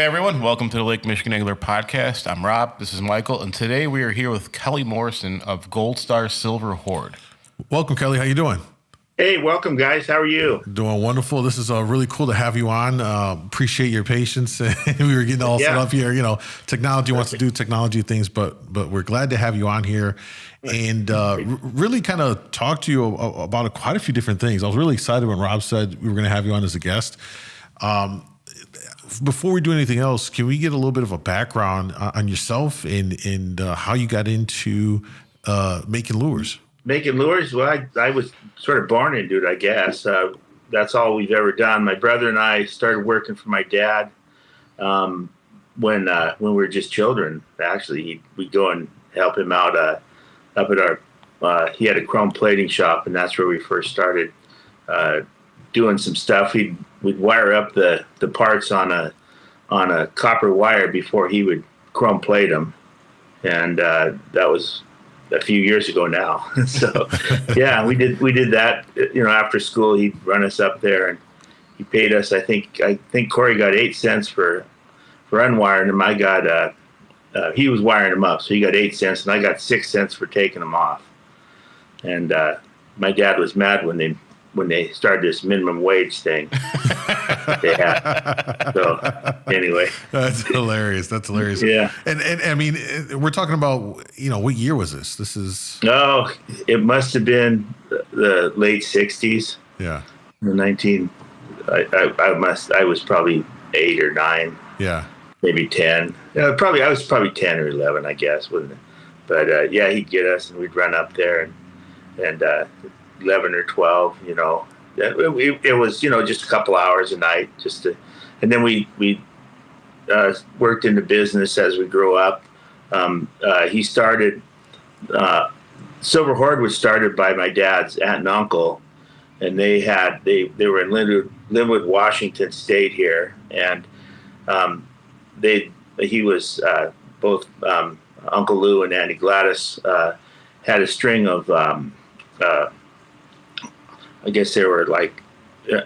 Hey everyone, welcome to the Lake Michigan Angler Podcast. I'm Rob, this is Michael, and today we are here with Kelly Morrison of Gold Star Silver Horde. Welcome, Kelly. How you doing? Hey, welcome, guys. How are you? Doing wonderful. This is really cool to have you on. Appreciate your patience. We were getting all set up here. You know, technology wants to do technology things, but we're glad to have you on here and really kind of talk to you about quite a few different things. I was really excited when Rob said we were going to have you on as a guest. Before we do anything else, can we get a little bit of a background on yourself and how you got into making lures? Making lures? Well, I was sort of born into it, I guess. That's all we've ever done. My brother and I started working for my dad when we were just children. Actually, we'd go and help him out up at our. He had a chrome plating shop, and that's where we first started doing some stuff. We'd wire up the parts on a copper wire before he would chrome plate them, and that was a few years ago now. So yeah, we did that. You know, after school he'd run us up there, and he paid us. I think Corey got 8 cents for unwiring them. I got he was wiring them up, so he got 8 cents, and I got 6 cents for taking them off. And my dad was mad when they started this minimum wage thing. They had. So anyway, that's hilarious. Yeah. And I mean, we're talking about, you know, what year was this? This is. Oh, it must have been the late '60s. Yeah. I was probably 8 or 9. Yeah. Maybe 10. I was probably 10 or 11, I guess, wasn't it? But yeah, he'd get us, and we'd run up there and 11 or 12, you know. It was, you know, just a couple hours a night, and then we worked in the business as we grew up. He started, Silver Horde was started by my dad's aunt and uncle, and they were in Linwood, Washington State here, and he was both Uncle Lou and Auntie Gladys had a string of I guess they were like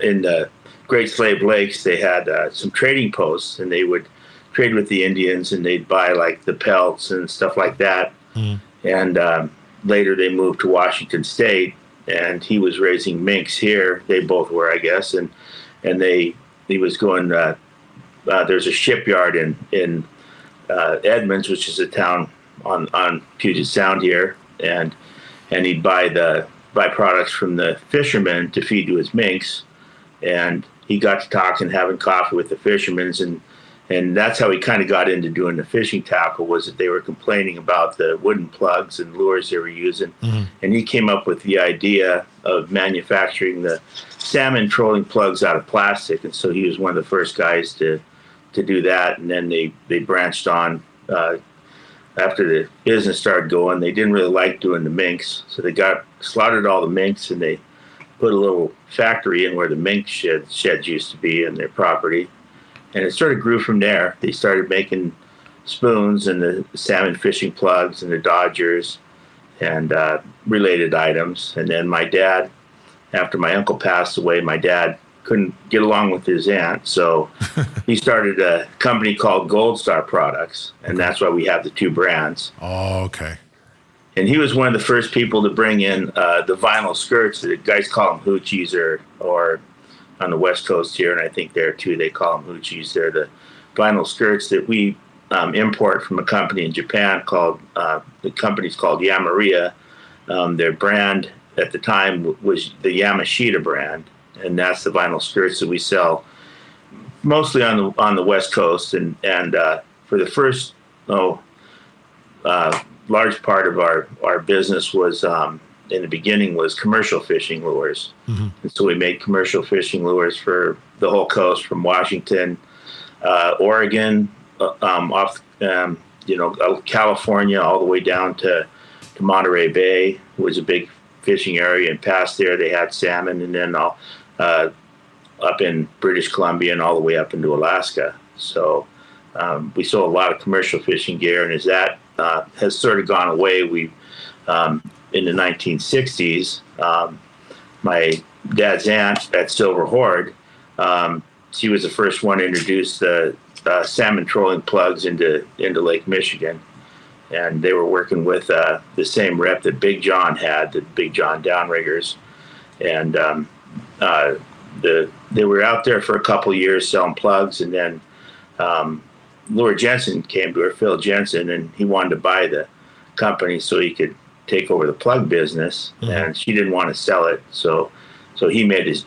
in the Great Slave Lakes. They had some trading posts, and they would trade with the Indians, and they'd buy like the pelts and stuff like that. Mm. And later they moved to Washington State, and he was raising minks here. They both were, I guess, and he was going. There's a shipyard in Edmonds, which is a town on Puget Sound here, and he'd buy the byproducts from the fishermen to feed to his minks. And he got to talking, having coffee with the fishermen, and that's how he kind of got into doing the fishing tackle, was that they were complaining about the wooden plugs and lures they were using. Mm-hmm. And he came up with the idea of manufacturing the salmon trolling plugs out of plastic. And so he was one of the first guys to do that. And then they branched on after the business started going. They didn't really like doing the minks, so they slaughtered all the minks, and they put a little factory in where the mink sheds used to be in their property, and it sort of grew from there. They started making spoons and the salmon fishing plugs and the dodgers and related items. And then my dad, after my uncle passed away, my dad couldn't get along with his aunt, so he started a company called Gold Star Products, and that's why we have the two brands. Oh, okay. And he was one of the first people to bring in the vinyl skirts. The guys call them hoochies, or on the West Coast here, and I think there too they call them hoochies. They're the vinyl skirts that we import from a company in Japan called the company's called Yamaria. Their brand at the time was the Yamashita brand, and that's the vinyl skirts that we sell mostly on the West Coast. And for the first large part of our business was in the beginning was commercial fishing lures. Mm-hmm. And so we made commercial fishing lures for the whole coast, from Washington, Oregon, California, all the way down to Monterey Bay. It was a big fishing area, and past there they had salmon, and then up in British Columbia and all the way up into Alaska. So we sold a lot of commercial fishing gear, and as that has sort of gone away, we in the 1960s, my dad's aunt at Silver Horde, she was the first one to introduce the salmon trolling plugs into Lake Michigan, and they were working with the same rep that Big John had, the Big John downriggers, and they were out there for a couple years selling plugs, and then Laura Jensen came to her, Phil Jensen, and he wanted to buy the company so he could take over the plug business, and she didn't want to sell it, so he made his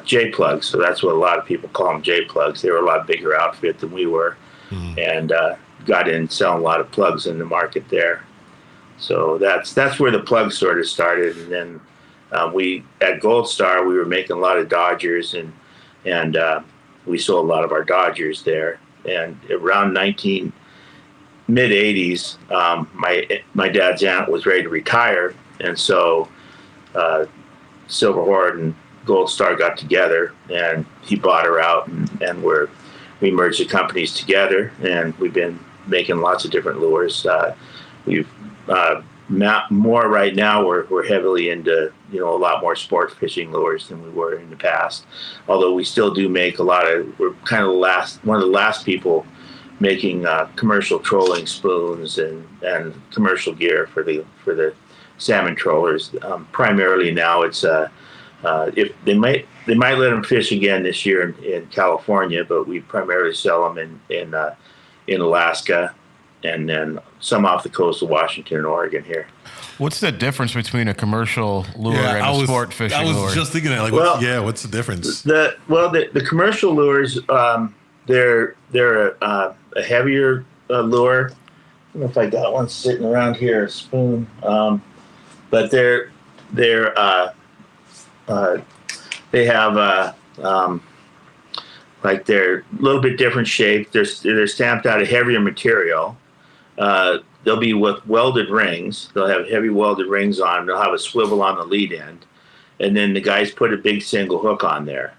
J plugs. So that's what a lot of people call them, J plugs. They were a lot bigger outfit than we were, and got in selling a lot of plugs in the market there. So that's where the plug sort of started, and then we at Gold Star we were making a lot of Dodgers, and we sold a lot of our Dodgers there. And around mid 80s, my dad's aunt was ready to retire, and so Silver Horde and Gold Star got together, and he bought her out, and we merged the companies together, and we've been making lots of different lures. We've more right now. We're heavily into a lot more sport fishing lures than we were in the past. Although we still do make a lot of. We're kind of one of the last people making commercial trolling spoons and commercial gear for the salmon trollers. Primarily now it's if they might let them fish again this year in California, but we primarily sell them in Alaska, and then some off the coast of Washington and Oregon here. What's the difference between a commercial lure and a sport fishing lure? I was just thinking that. Like, what's the difference? The commercial lures, they're a heavier lure. I don't know if I got one sitting around here, a spoon, but they have like they're a little bit different shape. They're stamped out of heavier material. They'll be with welded rings. They'll have heavy welded rings on. They'll have a swivel on the lead end, and then the guys put a big single hook on there,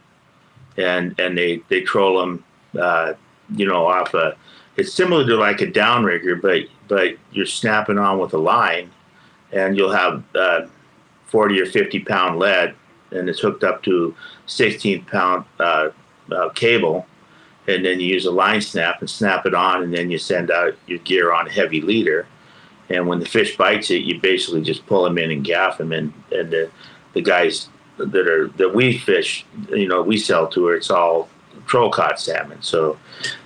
and they troll them. Off a. It's similar to like a downrigger, but you're snapping on with a line, and you'll have 40 or 50 pound lead, and it's hooked up to 16 pound cable, and then you use a line snap and snap it on, and then you send out your gear on a heavy leader, and when the fish bites it, you basically just pull them in and gaff them, and the guys that we fish, we sell to, it's all troll caught salmon, so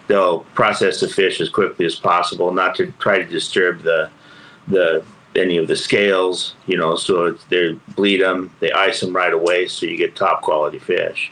they'll process the fish as quickly as possible, not to try to disturb any of the scales, so they bleed them, they ice them right away, so you get top quality fish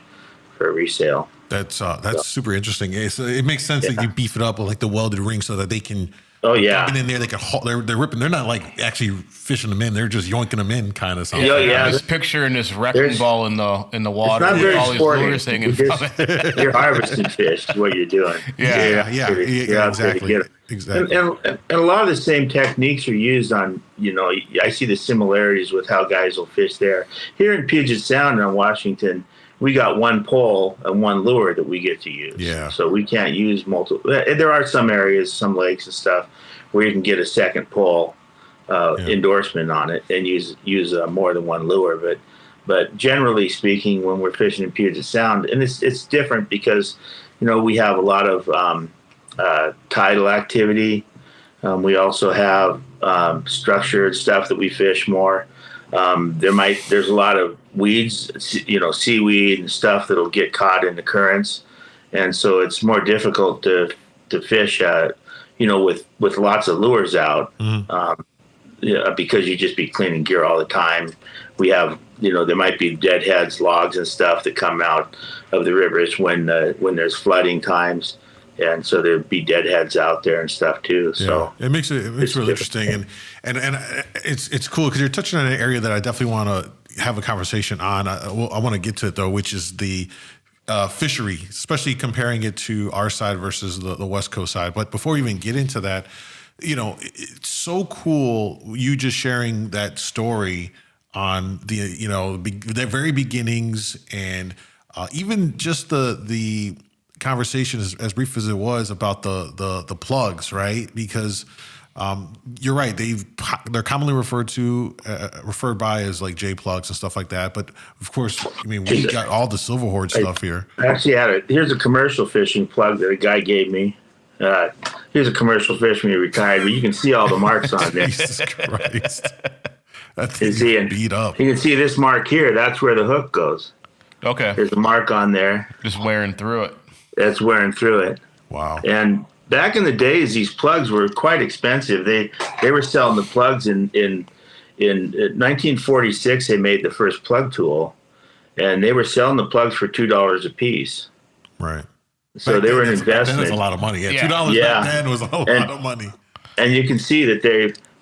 for resale. That's super interesting. It makes sense that you beef it up with like the welded ring so that they can. Oh yeah, in there they can. They're ripping. They're not like actually fishing them in. They're just yoinking them in, kind of something. Yeah. This picture in this wrecking ball in the water. It's not very all these lures hanging from it. You're harvesting fish. Is what you're doing. Yeah, exactly. And a lot of the same techniques are used on. I see the similarities with how guys will fish there. Here in Puget Sound on Washington, we got one pole and one lure that we get to use. Yeah. So we can't use multiple. There are some areas, some lakes and stuff, where you can get a second pole endorsement on it and use more than one lure. But generally speaking, when we're fishing in Puget Sound, and it's different because we have a lot of tidal activity. We also have structured stuff that we fish more. There's a lot of weeds, seaweed and stuff that'll get caught in the currents, and so it's more difficult to fish, with lots of lures out, because you just be cleaning gear all the time. We have, there might be deadheads, logs, and stuff that come out of the rivers when there's flooding times. And so there'd be deadheads out there and stuff too. So it makes really interesting, and it's cool because you're touching on an area that I definitely want to have a conversation on. I want to get to it though, which is the fishery, especially comparing it to our side versus the West Coast side. But before we even get into that, it's so cool you just sharing that story on the very beginnings, and even just the conversation as brief as it was about the plugs, right? Because You're right. They're commonly referred by as like J plugs and stuff like that. But of course, I mean, we got all the Silver Horde stuff here. I actually had it. Here's a commercial fishing plug that a guy gave me. Here's a commercial fish when he retired, but you can see all the marks on there. Jesus Christ. That's beat up. You can see this mark here. That's where the hook goes. Okay. There's a mark on there. Just wearing through it. That's wearing through it. Wow. And back in the days, these plugs were quite expensive. They were selling the plugs in 1946. They made the first plug tool, and they were selling the plugs for $2 a piece. Right. So they were an investment. That's a lot of money. Yeah, $2 back then was a lot of money. And you can see that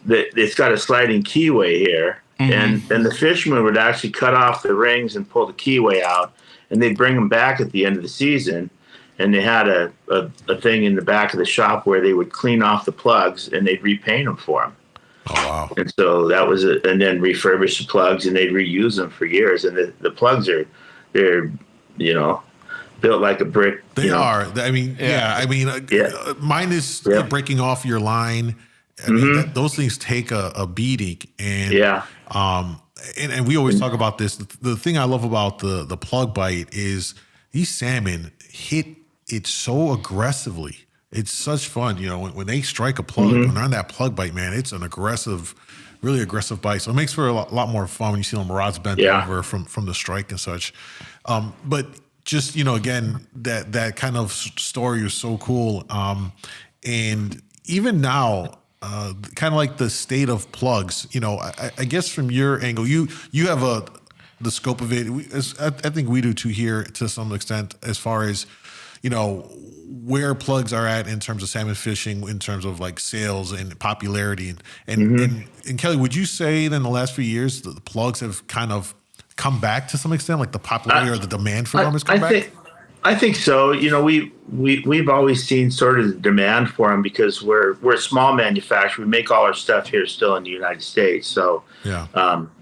it's got a sliding keyway here, and the fishermen would actually cut off the rings and pull the keyway out, and they'd bring them back at the end of the season. And they had a thing in the back of the shop where they would clean off the plugs and they'd repaint them for them. Oh, wow. And so that was it. And then refurbish the plugs and they'd reuse them for years. And the plugs they're built like a brick. They are. I mean, mine is breaking off your line. I mean, those things take a beating. And, and we always talk about this. The thing I love about the plug bite is these salmon hit it so aggressively. It's such fun, when they strike a plug, when they're on that plug bite, man, it's an aggressive, really aggressive bite. So it makes for a lot more fun when you see them rods bent over from the strike and such. But just, again, that kind of story is so cool. And even now, kind of like the state of plugs, I guess from your angle, you have the scope of it. I think we do too here to some extent, as far as, where plugs are at in terms of salmon fishing, in terms of like sales and popularity. And Kelly, would you say that in the last few years, the plugs have kind of come back to some extent, like the popularity or the demand for them has come back? I think so. We've always seen sort of the demand for them because we're a small manufacturer. We make all our stuff here still in the United States. So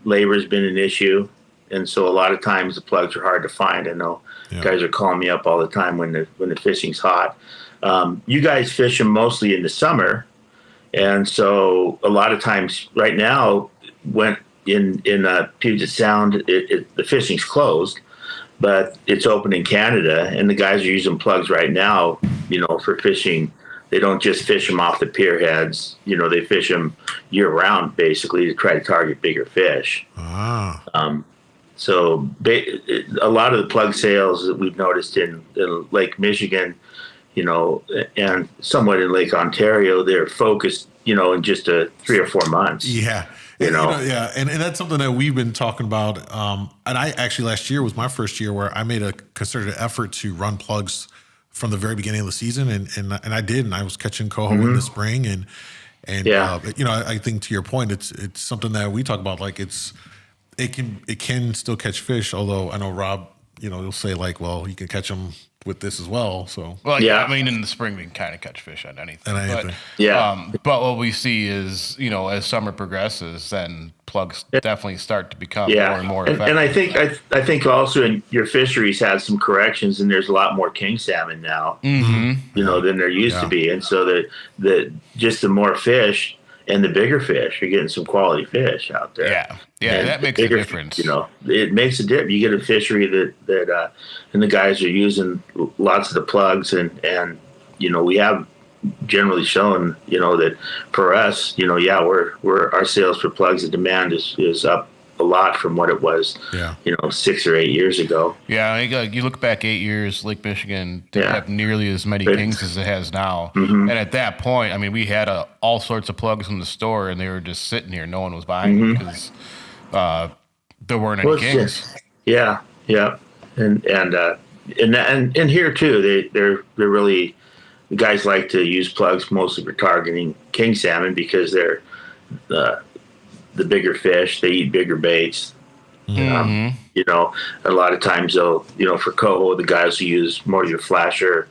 labor has been an issue. And so a lot of times the plugs are hard to find. I know guys are calling me up all the time when the fishing's hot. You guys fish them mostly in the summer. And so a lot of times right now, when in Puget Sound, the fishing's closed, but it's open in Canada. And the guys are using plugs right now, for fishing. They don't just fish them off the pier heads. They fish them year round, basically, to try to target bigger fish. So a lot of the plug sales that we've noticed in Lake Michigan, and somewhat in Lake Ontario, they're focused, in just 3 or 4 months. Yeah. And that's something that we've been talking about. And I actually, last year was my first year where I made a concerted effort to run plugs from the very beginning of the season. And I did, and I was catching coho in the spring. And I think to your point, it's something that we talk about, like it can still catch fish, although I know Rob, you'll say like, well, you can catch them with this as well. So I mean, in the spring we can kind of catch fish on anything. But what we see is, as summer progresses, then plugs definitely start to become more and more effective. And I think also in your fisheries has some corrections, and there's a lot more king salmon now, than there used to be, and so just the more fish. And the bigger fish, you're getting some quality fish out there. Yeah, that makes a difference. It makes a difference. You get a fishery that and the guys are using lots of the plugs, and we have generally shown, that for us, we're our sales for plugs and demand is up a lot from what it was, 6 or 8 years ago. Yeah, you look back 8 years, Lake Michigan didn't have nearly as many kings as it has now. And at that point, I mean, we had all sorts of plugs in the store, and they were just sitting here. No one was buying them because there weren't any kings. And here too, they're really, the guys like to use plugs mostly for targeting king salmon because they're the bigger fish, they eat bigger baits. A lot of times they'll, for coho, the guys will use more of your flasher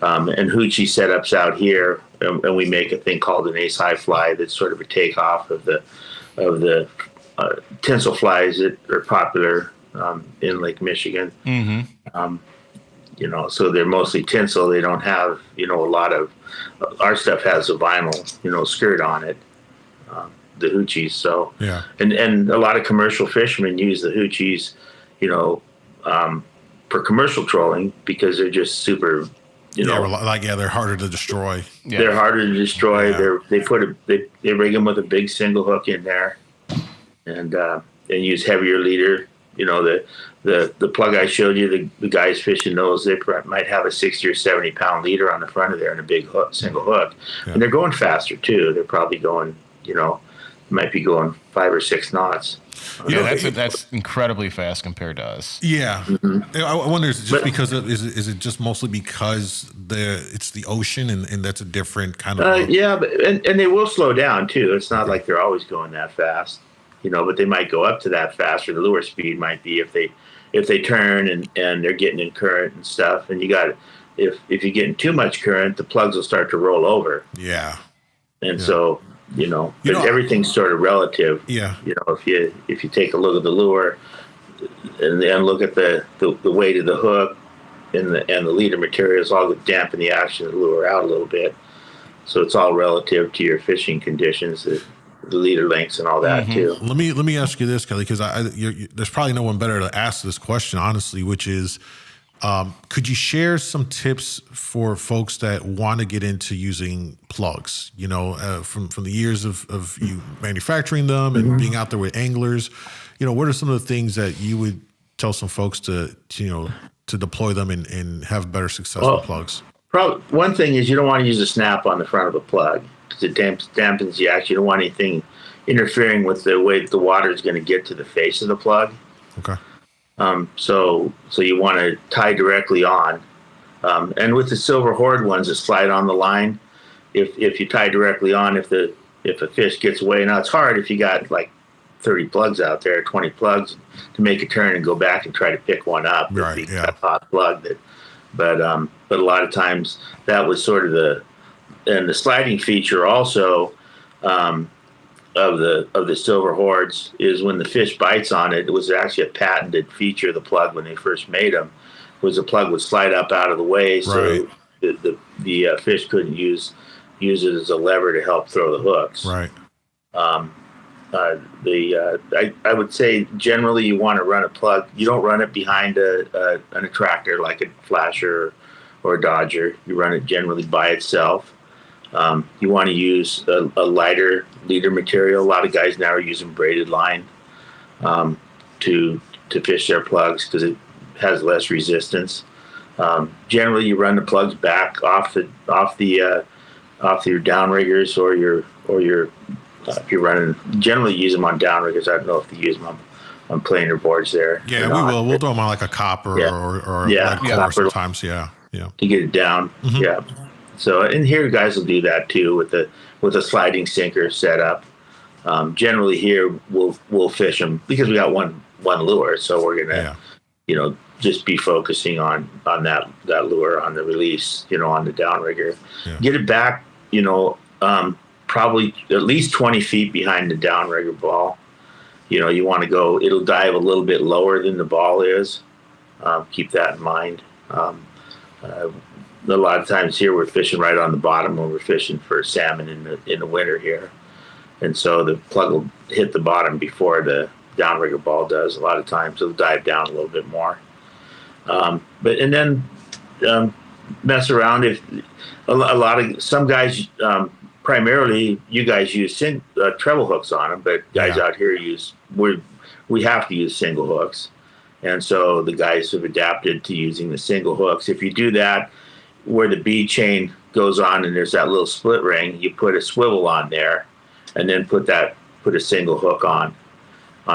and hoochie setups out here, and we make a thing called an ace high fly that's sort of a takeoff of the tinsel flies that are popular in Lake Michigan. so they're mostly tinsel. They don't have, a lot of, our stuff has a vinyl, skirt on it, the hoochies. So, yeah. And a lot of commercial fishermen use the hoochies, for commercial trolling because they're just super, they're harder to destroy. Yeah. They're harder to destroy. Yeah. They rig them with a big single hook in there, and use heavier leader. The plug I showed you, the guys fishing those, they might have a 60 or 70 pound leader on the front of there and a big hook, single hook, and they're going faster too. They're probably going, might be going 5 or 6 knots. That's incredibly fast compared to us. Yeah, I wonder, is it just because is it just mostly because it's the ocean and that's a different kind of and they will slow down too. It's not like they're always going that fast, but they might go up to that fast, or the lure speed might be if they turn and they're getting in current and stuff. And if you're getting too much current, the plugs will start to roll over. So. Everything's sort of relative. Yeah. If you take a look at the lure and then look at the weight of the hook and the leader materials, all dampen the action of the lure out a little bit. So it's all relative to your fishing conditions, the leader lengths and all that too. Let me ask you this, Kelly, because there's probably no one better to ask this question, honestly, which is, could you share some tips for folks that want to get into using plugs, from the years of you manufacturing them and being out there with anglers, what are some of the things that you would tell some folks to deploy them and have better success with plugs? Probably one thing is you don't want to use a snap on the front of a plug because it dampens the action. You don't want anything interfering with the way that the water is going to get to the face of the plug. Okay. So you want to tie directly on, and with the silver Horde ones that slide on the line, if you tie directly on, if a fish gets away, now it's hard if you got like 30 plugs out there, 20 plugs, to make a turn and go back and try to pick one up. Right. Yeah. A hot plug but a lot of times that was sort of the sliding feature also. Of the silver Hordes is when the fish bites on it. It was actually a patented feature of the plug when they first made them. Was the plug would slide up out of the way, so the fish couldn't use it as a lever to help throw the hooks. Right. I would say generally you want to run a plug. You don't run it behind an attractor like a flasher or a dodger. You run it generally by itself. You want to use a lighter leader material. A lot of guys now are using braided line to fish their plugs because it has less resistance. Generally, you run the plugs back off your downriggers or your if you're running. Generally, use them on downriggers. I don't know if you use them on planer boards there. Yeah, we will. We'll throw them on like a copper or a core sometimes. Yeah. To get it down. Mm-hmm. Yeah. So, and here guys will do that too with a sliding sinker setup. Generally here we'll fish them because we got one lure, so we're gonna just be focusing on that lure on the release, on the downrigger. Yeah. Get it back, probably at least 20 feet behind the downrigger ball. You want to go. It'll dive a little bit lower than the ball is. Keep that in mind. A lot of times here we're fishing right on the bottom when we're fishing for salmon in the winter here, and so the plug will hit the bottom before the downrigger ball does. A lot of times it'll dive down a little bit more, and then mess around. If some guys, primarily you guys use treble hooks on them, but guys out here we have to use single hooks, and so the guys have adapted to using the single hooks. If you do that, where the bead chain goes on and there's that little split ring, you put a swivel on there and then put a single hook on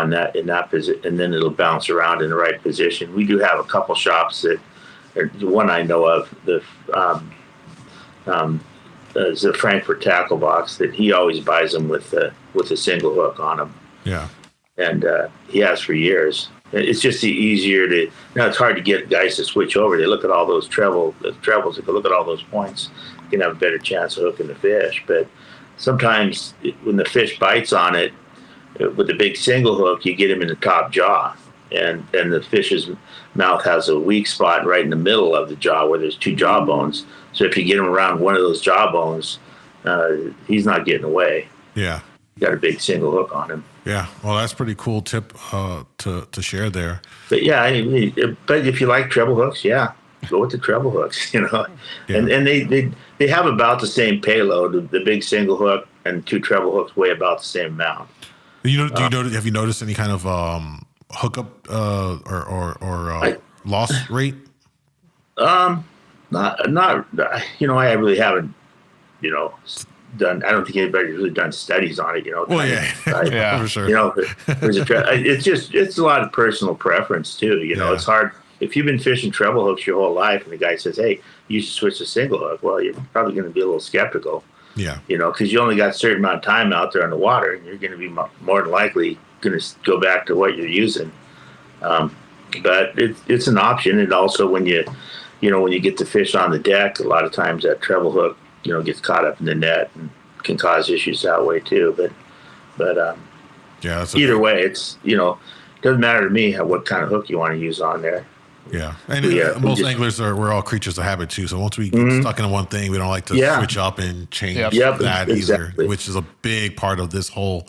that in that position, and then it'll bounce around in the right position. We do have a couple shops that, one I know of, is the Frankfurt Tackle Box, that he always buys them with a single hook on them. Yeah. And he has for years. It's just easier to. Now it's hard to get guys to switch over. They look at all those trebles. If they look at all those points, you can have a better chance of hooking the fish. But sometimes when the fish bites on it with the big single hook, you get him in the top jaw, and the fish's mouth has a weak spot right in the middle of the jaw where there's two jaw bones. So if you get him around one of those jaw bones, he's not getting away. Yeah. Got a big single hook on him. Yeah. Well, that's pretty cool tip to share there. But yeah, but if you like treble hooks, yeah, go with the treble hooks, Yeah. And they have about the same payload. The big single hook and two treble hooks weigh about the same amount. Have you noticed any kind of hookup or loss rate? Not. I really haven't. Done. I don't think anybody's really done studies on it. Well, yeah, for sure. It's a lot of personal preference too. It's hard if you've been fishing treble hooks your whole life, and the guy says, "Hey, you should switch to single hook." Well, you're probably going to be a little skeptical. Yeah. Because you only got a certain amount of time out there on the water, and you're going to be more than likely going to go back to what you're using. But it's an option, and also when you get the fish on the deck, a lot of times that treble hook, gets caught up in the net and can cause issues that way too. But either way, it's doesn't matter to me what kind of hook you want to use on there. Yeah, and most anglers we're all creatures of habit too. So once we get stuck in one thing, we don't like to switch up and change that either, which is a big part of this whole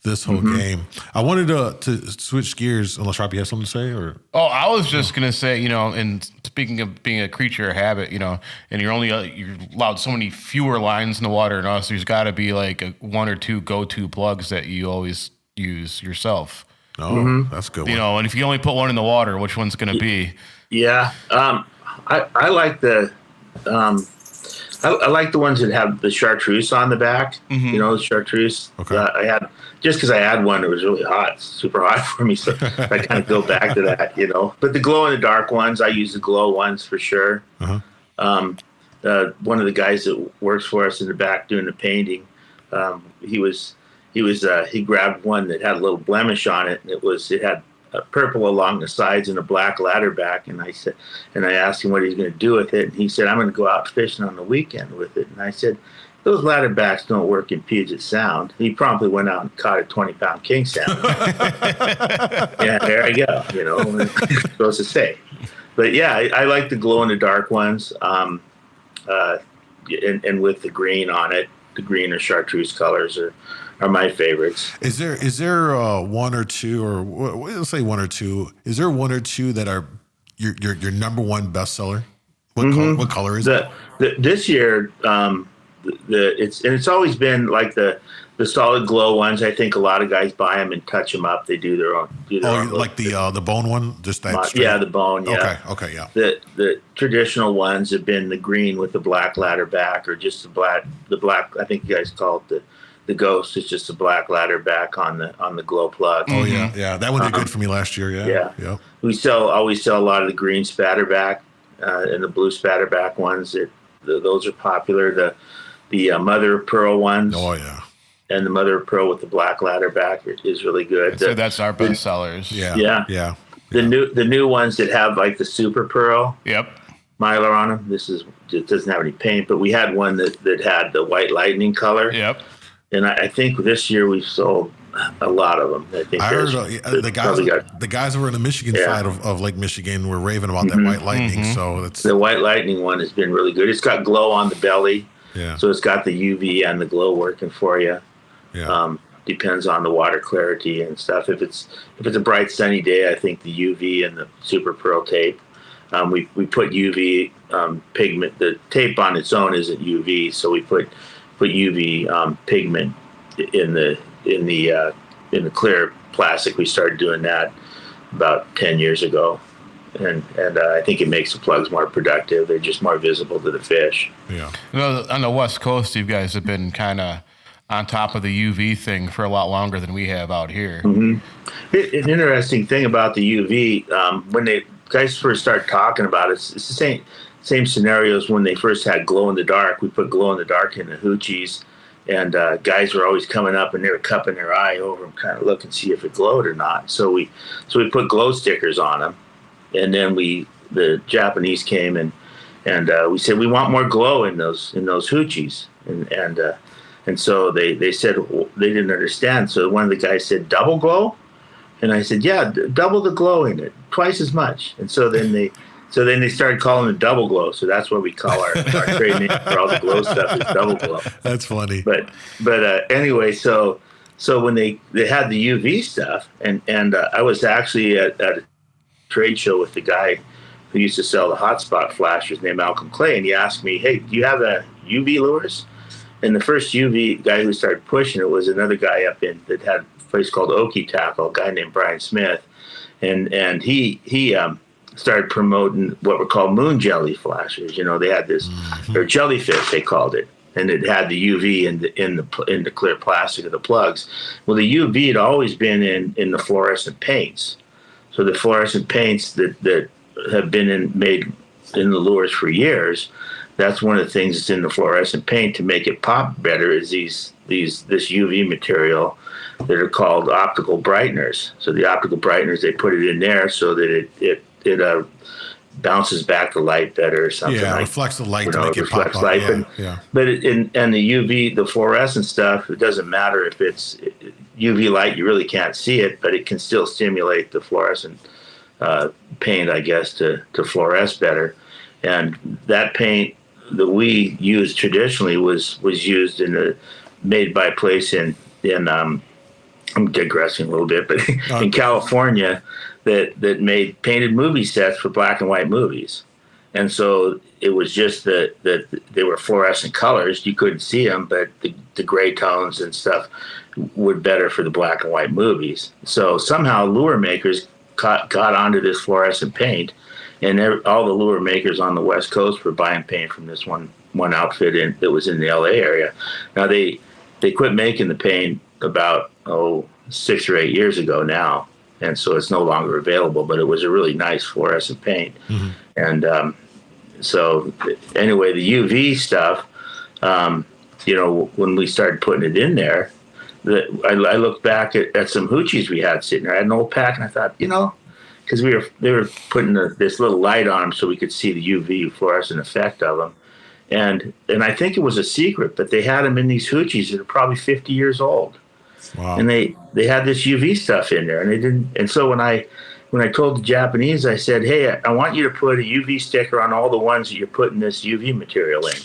game. I wanted to switch gears, unless Robbie has something to say, or I was just gonna say, and speaking of being a creature of habit, and you're allowed so many fewer lines in the water, and also there's got to be like one or two go-to plugs that you always use yourself. Oh, that's a good one. And if you only put one in the water, which one's gonna be? Yeah, I like the. I like the ones that have the chartreuse on the back. The chartreuse. Okay. I had just because I had one that was really hot, super hot for me, so I kind of go back to that, But the glow in the dark ones, I use the glow ones for sure. One of the guys that works for us in the back doing the painting, he grabbed one that had a little blemish on it, and it had purple along the sides and a black ladder back, and I asked him what he's going to do with it, and he said, "I'm going to go out fishing on the weekend with it." And I said, "Those ladder backs don't work in Puget Sound." He promptly went out and caught a 20-pound king salmon. Yeah, there I go. What I'm supposed to say. But yeah, I like the glow in the dark ones, and with the green on it, the green or chartreuse colors are my favorites. Is there one or two, or let's say one or two? Is there one or two that are your number one bestseller? What color is it? This year, it's always been like the solid glow ones. I think a lot of guys buy them and touch them up. They do their own. Like the bone one, just that. Yeah, the bone. Yeah. Okay. Yeah. The traditional ones have been the green with the black ladder back, or just the black. I think you guys call it the ghost. Is just a black ladder back on the glow plug. Oh yeah. That one did good for me last year. Yeah. We always sell a lot of the green spatterback and the blue spatterback ones. Those are popular. The mother of pearl ones. Oh yeah. And the mother of pearl with the black ladder back is really good. So that's our best sellers. Yeah. The new ones that have like the super pearl. Yep. Mylar on them. It doesn't have any paint, but we had one that had the white lightning color. Yep. And I think this year we've sold a lot of them. I heard the guys over in the Michigan side of Lake Michigan were raving about that white lightning. So the white lightning one has been really good. It's got glow on the belly. Yeah. So it's got the UV and the glow working for you. Yeah. Depends on the water clarity and stuff. If it's a bright sunny day, I think the UV and the super pearl tape. We put UV pigment. The tape on its own isn't UV, so we put UV pigment in the clear plastic. We started doing that about 10 years ago, and I think it makes the plugs more productive. They're just more visible to the fish. Yeah. On the West Coast, you guys have been kind of on top of the UV thing for a lot longer than we have out here. Mm-hmm. An interesting thing about the UV, when they guys first start talking about it, it's the same scenarios when they first had glow in the dark. We put glow in the dark in the hoochies, and guys were always coming up and they were cupping their eye over them, kind of look and see if it glowed or not. So we put glow stickers on them, and then the Japanese came and we said we want more glow in those hoochies, and so they said they didn't understand. So one of the guys said double glow. And I said, yeah, double the glow in it, twice as much. And so then they started calling it double glow. So that's what we call our trade name for all the glow stuff is double glow. That's funny. But anyway, so when they had the UV stuff, and I was actually at a trade show with the guy who used to sell the hotspot flashers named Malcolm Clay, and he asked me, hey, do you have a UV lures? And the first UV guy who started pushing it was another guy up in that had a place called Okie Tackle, a guy named Brian Smith, and he started promoting what were called moon jelly flashers. They had this, or jellyfish they called it, and it had the UV in the clear plastic of the plugs. Well, the UV had always been in the fluorescent paints. So the fluorescent paints that have been made in the lures for years, that's one of the things that's in the fluorescent paint to make it pop better is this UV material that are called optical brighteners. So the optical brighteners, they put it in there so that it bounces back the light better or something. Yeah, like, reflects the light to make it pop up. Light. Yeah. But and the UV, the fluorescent stuff, it doesn't matter if it's UV light, you really can't see it, but it can still stimulate the fluorescent paint, I guess, to fluoresce better. And that paint that we used traditionally was used made by a place in I'm digressing a little bit, but in California that made painted movie sets for black and white movies. And so it was just that they were fluorescent colors. You couldn't see them, but the gray tones and stuff were better for the black and white movies. So somehow lure makers got onto this fluorescent paint, and all the lure makers on the West Coast were buying paint from this one outfit that was in the LA area. Now they quit making the paint about 6 or 8 years ago now, and so it's no longer available. But it was a really nice fluorescent paint, and so anyway, the UV stuff, when we started putting it in there, I looked back at some hoochies we had sitting there. I had an old pack, and I thought, because they were putting this little light on them so we could see the UV fluorescent effect of them, and I think it was a secret, but they had them in these hoochies that are probably 50 years old. Wow. And they had this UV stuff in there, and they didn't. And so when I told the Japanese, I said, hey, I want you to put a UV sticker on all the ones that you're putting this UV material in.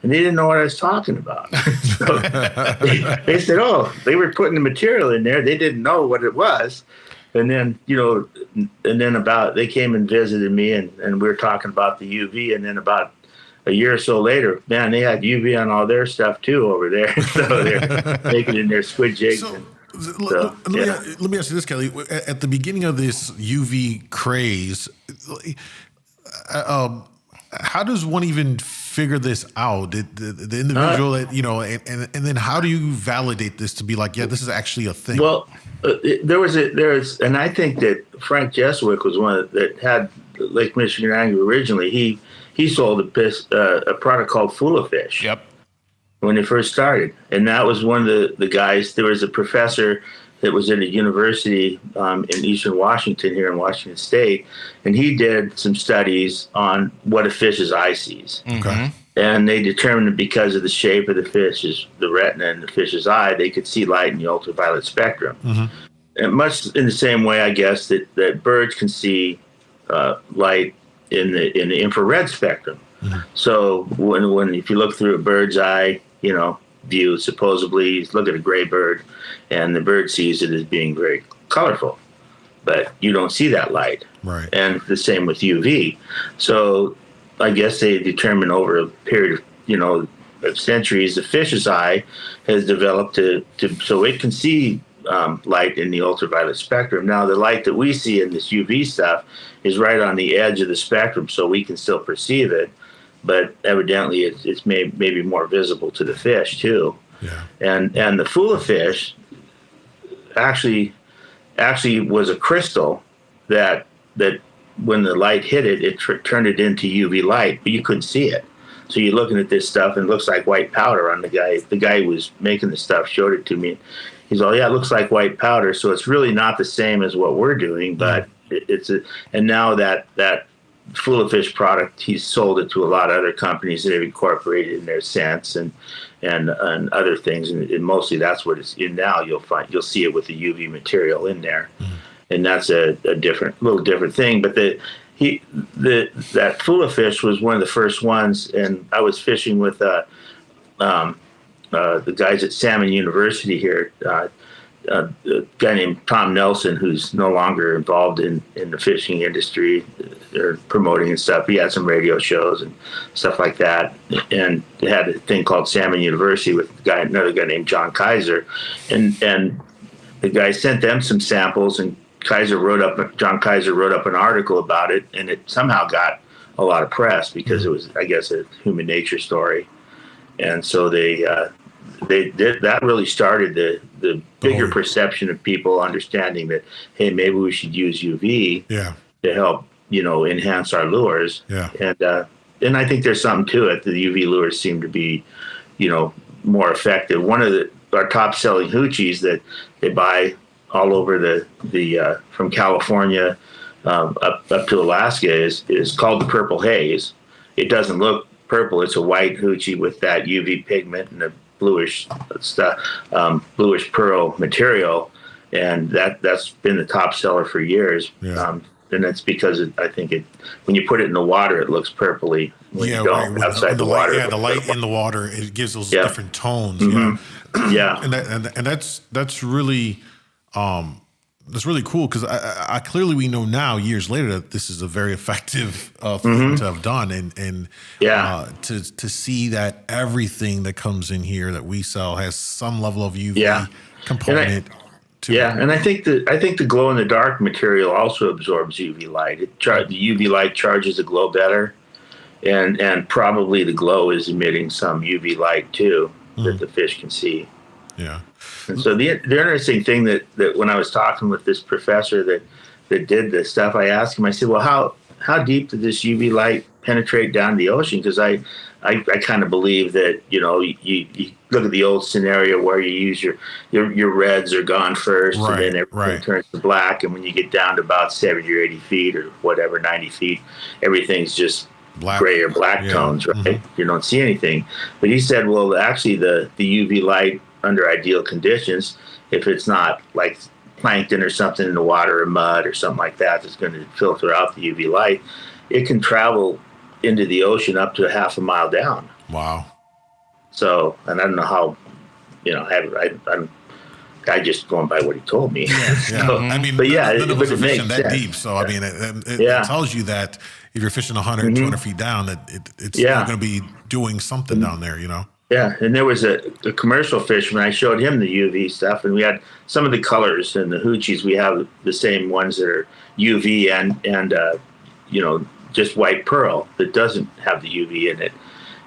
And they didn't know what I was talking about. So they said, they were putting the material in there. They didn't know what it was. And then, they came and visited me, and we were talking about the UV. And then about a year or so later, man, they had UV on all their stuff too over there. So they're making in their squid jigs. Let me ask you this, Kelly. At the beginning of this UV craze, how does one even figure this out? The individual that and then how do you validate this to be like, yeah, this is actually a thing? Well, and I think that Frank Jeswick was one that had Lake Michigan Angler originally. He sold a product called Fula Fish. Yep. When they first started, and that was one of the guys. There was a professor that was at a university in Eastern Washington, here in Washington State, and he did some studies on what a fish's eye sees. Okay. And they determined that because of the shape of the retina in the fish's eye, they could see light in the ultraviolet spectrum. And much in the same way, I guess, that birds can see light in the infrared spectrum. So when if you look through a bird's eye, view, supposedly you look at a gray bird, and the bird sees it as being very colorful, but you don't see that light. Right. And the same with UV. So I guess they determined over a period of centuries, the fish's eye has developed so it can see light in the ultraviolet spectrum. Now, the light that we see in this UV stuff is right on the edge of the spectrum, so we can still perceive it. But evidently, it's maybe more visible to the fish too. Yeah. And the Fula fish actually was a crystal that when the light hit it, it turned it into UV light, but you couldn't see it. So you're looking at this stuff, and it looks like white powder on the guy. The guy who was making the stuff showed it to me. He's all, yeah, it looks like white powder. So it's really not the same as what we're doing, but and now that Full of Fish product, he's sold it to a lot of other companies that have incorporated in their scents and other things, and mostly that's what it's in now. You'll see it with the UV material in there, and that's a little different thing. But that Full of Fish was one of the first ones, and I was fishing with the guys at Salmon University here. A guy named Tom Nelson, who's no longer involved in the fishing industry or promoting and stuff. He had some radio shows and stuff like that, and they had a thing called Salmon University with another guy named John Kaiser, and the guy sent them some samples, and John Kaiser wrote up an article about it, and it somehow got a lot of press because it was, I guess, a human nature story, and so they did that. Really started the bigger perception of people understanding that, hey, maybe we should use UV to help enhance our lures. And I think there's something to it. The UV lures seem to be more effective. One of our top selling hoochies that they buy all over the from California up to Alaska is called the Purple Haze. It doesn't look purple. It's a white hoochie with that UV pigment and a bluish pearl material, and that's been the top seller for years. And that's because I think when you put it in the water, it looks purpley. When you don't, outside the water. The light in the water, it gives those different tones. And that's really cool, because I clearly, we know now years later that this is a very effective thing to have done, and to see that everything that comes in here that we sell has some level of UV component. And I think the glow in the dark material also absorbs UV light. The UV light charges the glow better, and probably the glow is emitting some UV light too that the fish can see. And so the interesting thing that when I was talking with this professor that did this stuff, I asked him, I said, well, how deep did this UV light penetrate down to the ocean? Because I kind of believe that, you look at the old scenario where you use your reds are gone first, and then everything turns to black. And when you get down to about 70 or 80 feet or whatever, 90 feet, everything's just gray or black tones, right? You don't see anything. But he said, well, actually the UV light under ideal conditions, if it's not like plankton or something in the water or mud or something like that that's going to filter out the UV light, it can travel into the ocean up to a half a mile down. Wow. So, and I don't know how, I just going by what he told me. I mean, but none of us are fishing that deep. So, I mean, it tells you that if you're fishing 100, 200 feet down, that it's going to be doing something down there, Yeah, and there was a commercial fisherman. I showed him the UV stuff, and we had some of the colors and the hoochies. We have the same ones that are UV and just white pearl that doesn't have the UV in it.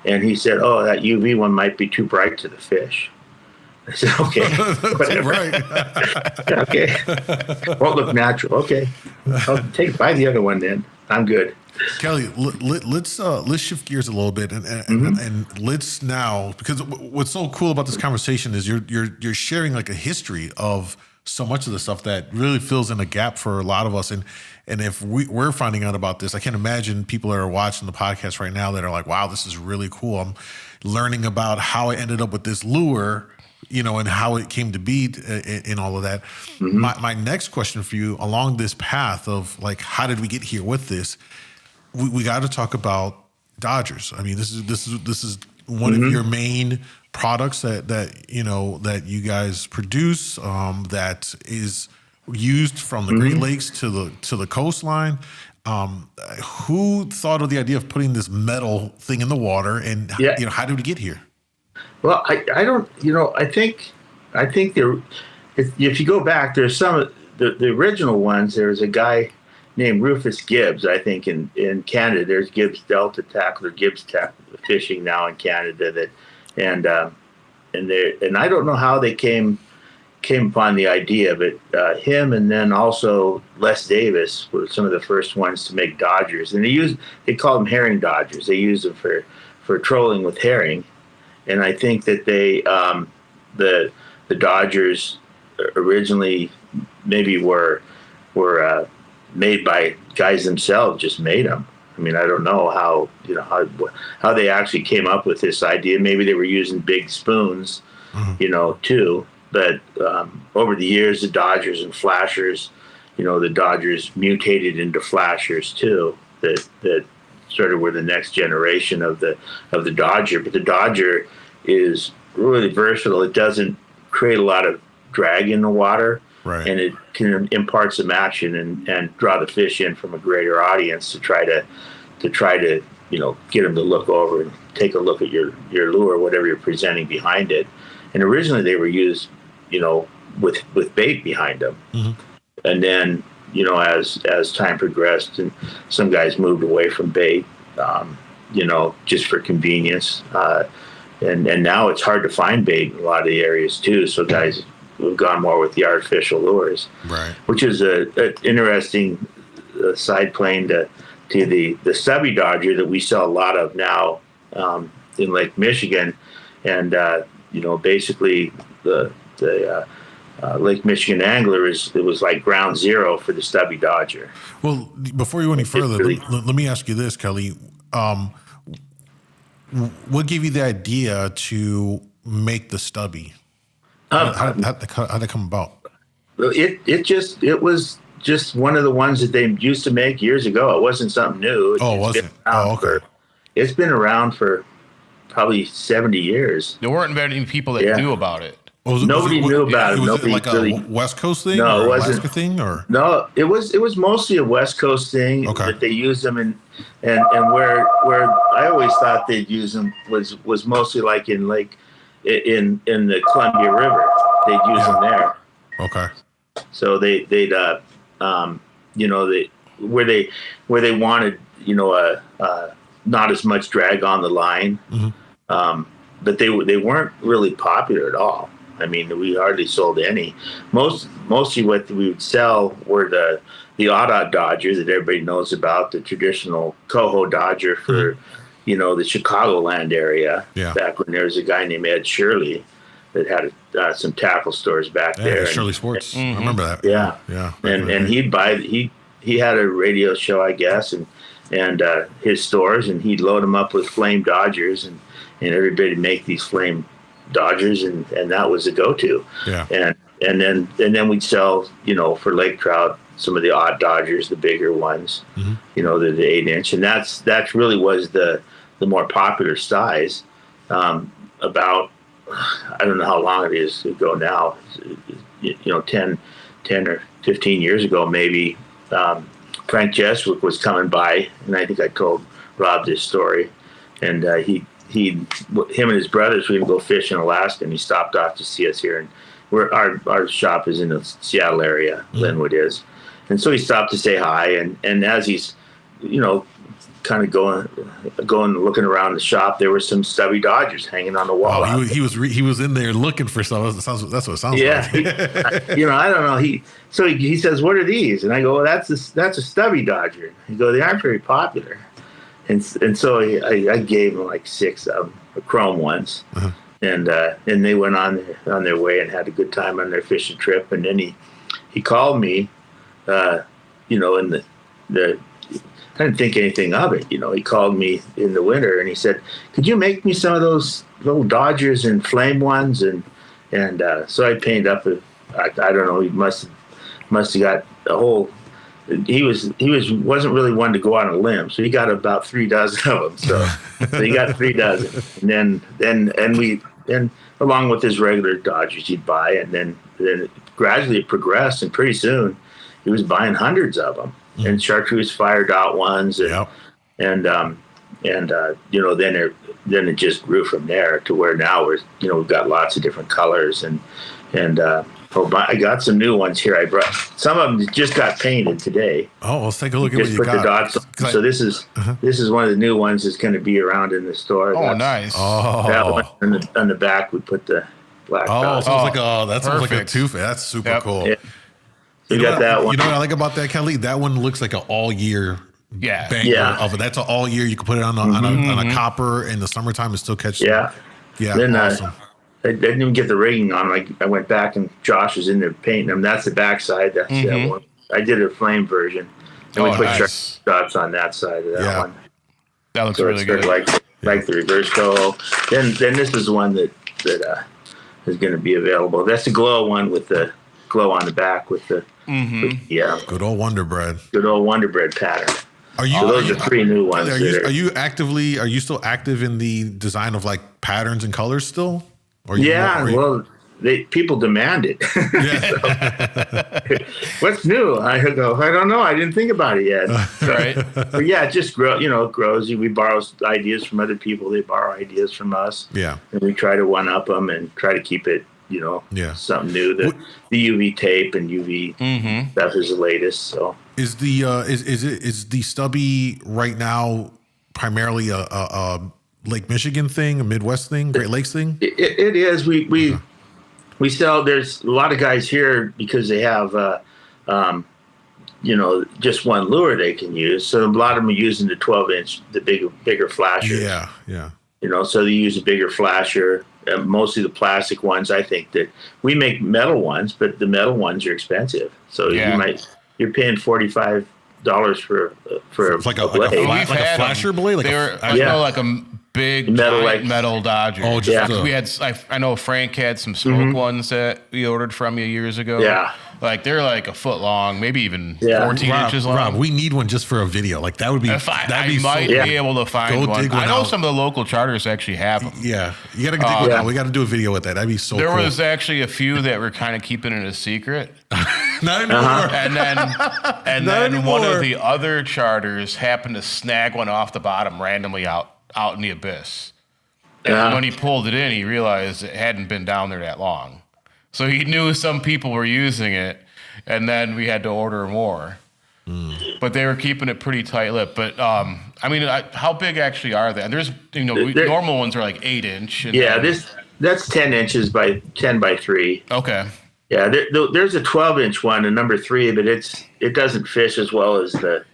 And he said, "Oh, that UV one might be too bright to the fish." I said, "Okay, whatever." Okay, won't look natural. Okay, I'll buy the other one then. I'm good. Kelly, let's shift gears a little bit and let's now, because what's so cool about this conversation is you're sharing like a history of so much of the stuff that really fills in a gap for a lot of us, and if we're finding out about this, I can't imagine people that are watching the podcast right now that are like, wow, this is really cool. I'm learning about how I ended up with this lure, and how it came to be in all of that. My next question for you along this path of like, how did we get here with this? We got to talk about Dodgers. I mean, this is one of your main products that you guys produce, that is used from the Great Lakes to the coastline. Who thought of the idea of putting this metal thing in the water, and how did we get here? Well, I don't. I think there. If you go back, there's some of the original ones. There's a guy named Rufus Gibbs, I think, in Canada. There's Gibbs Delta Tackle or Gibbs Fishing now in Canada. And I don't know how they came upon the idea, but him and then also Les Davis were some of the first ones to make Dodgers, and they called them herring Dodgers. They used them for trolling with herring, and I think that they the Dodgers originally maybe were made by guys themselves, just made them. I mean, I don't know how they actually came up with this idea. Maybe they were using big spoons, too. But over the years, the Dodgers and flashers, the Dodgers mutated into flashers too. That sort of were the next generation of the Dodger. But the Dodger is really versatile. It doesn't create a lot of drag in the water. Right. And it can impart some action and draw the fish in from a greater audience to try to get them to look over and take a look at your lure, whatever you're presenting behind it. And originally they were used, with bait behind them. Mm-hmm. And then, as time progressed and some guys moved away from bait, just for convenience. And now it's hard to find bait in a lot of the areas too. So guys have gone more with the artificial lures, right? Which is an interesting side plane to the stubby Dodger that we sell a lot of now in Lake Michigan, and basically the Lake Michigan angler it was like ground zero for the stubby Dodger. Well, before you go any further, let me ask you this, Kelly. What gave you the idea to make the stubby? How did it come about? It was just one of the ones that they used to make years ago. It wasn't something new. It's been around for probably 70 years. There weren't many people that knew about it. Nobody knew about it. Was it like a West Coast thing? No, or it wasn't. Alaska thing, or no, it was mostly a West Coast thing that they used them in, and where I always thought they'd use them was mostly like in in the Columbia River. They'd use them there. Okay. So they'd where they wanted not as much drag on the line, but they weren't really popular at all. I mean, we hardly sold any. Mostly what we would sell were the odd Dodger that everybody knows about, the traditional Coho Dodger for the Chicagoland area. Yeah. Back when there was a guy named Ed Shirley that had some tackle stores back there. Shirley Sports. I remember that. Yeah. Yeah. And he had a radio show, I guess, and his stores, and he'd load them up with flame Dodgers, and everybody make these flame Dodgers, and that was the go-to. Yeah. And then we'd sell, for lake trout, some of the odd Dodgers, the bigger ones, the 8-inch, and that really was the more popular size. About, I don't know how long it is ago now, 10 or 15 years ago, maybe. Frank Jeswick was coming by, and I think I told Rob this story, and him and his brothers, we would go fish in Alaska, and he stopped off to see us here. And our shop is in the Seattle area, Linwood is. And so he stopped to say hi. And as he's, kind of going looking around the shop, there were some stubby Dodgers hanging on the wall. Oh, he was in there looking for stuff. That's what it sounds like. I don't know. He says, "What are these?" And I go, "Well, that's a stubby Dodger." He goes, "They aren't very popular." And so I gave him like 6 of them, the chrome ones, and they went on their way and had a good time on their fishing trip. And then he called me, in the I didn't think anything of it. He called me in the winter and he said, "Could you make me some of those little Dodgers and flame ones?" And so I painted up I don't know. He must have got a whole. He wasn't really one to go on a limb, so he got about 3 dozen of them. So he got 3 dozen, and then along with his regular Dodgers he'd buy, and then gradually it progressed, and pretty soon he was buying hundreds of them, and chartreuse fire dot ones, and then it just grew from there to where now we've got lots of different colors, and I got some new ones here. I brought some of them just got painted today. Oh, let's take a look at what you got. The dots on. So this is one of the new ones that's going to be around in the store. Oh, nice. That one on the back we put the black dots. That sounds like a tooth. That's super cool. Yeah. So you got that one. You know what I like about that, Kelly? That one looks like an all year. Of it. That's an all year. You can put it on a copper in the summertime and still catch. Yeah. Then, awesome. I didn't even get the rigging on them. I went back and Josh was in there painting them. That's the backside. That's that one. I did a flame version. And we put shots on that side of that one. That looks really good. Like the reverse Coho. Then this is one that is going to be available. That's the glow one with the glow on the back with the good old Wonder Bread. Good old Wonder Bread pattern. Those are 3 new ones. Are you still active in the design of like patterns and colors still? People demand it. What's new? I go, I don't know. I didn't think about it yet. Right. But yeah, it just grows. We borrow ideas from other people. They borrow ideas from us. Yeah. And we try to one up them and try to keep it, something new. The UV tape and UV stuff is the latest. So is the stubby right now primarily a Lake Michigan thing, a Midwest thing, Great Lakes thing? It is. We sell. There's a lot of guys here because they have, just one lure they can use. So a lot of them are using the 12-inch, the bigger flashers. Yeah. So they use a bigger flasher. Mostly the plastic ones. I think that we make metal ones, but the metal ones are expensive. So you're paying $45 for it's like a flasher blade. Like a big metal Dodger. Oh, we had. I know Frank had some smoke ones that we ordered from you years ago. Yeah, like they're like a foot long, maybe even 14 inches long. Rob, we need one just for a video. Like that would be. I might be able to find one. I know some of the local charters actually have them. Yeah, you got to dig one out. We got to do a video with that. That'd be so. There was actually a few that were kind of keeping it a secret. Not anymore. And then one of the other charters happened to snag one off the bottom randomly out in the abyss. And when he pulled it in, he realized it hadn't been down there that long. So he knew some people were using it, and then we had to order more. But they were keeping it pretty tight-lipped. But, how big actually are they? And there's, normal ones are like 8-inch. That's 10 inches by 10 by 3. Okay. Yeah, there's a 12-inch one, a number 3, but it doesn't fish as well as the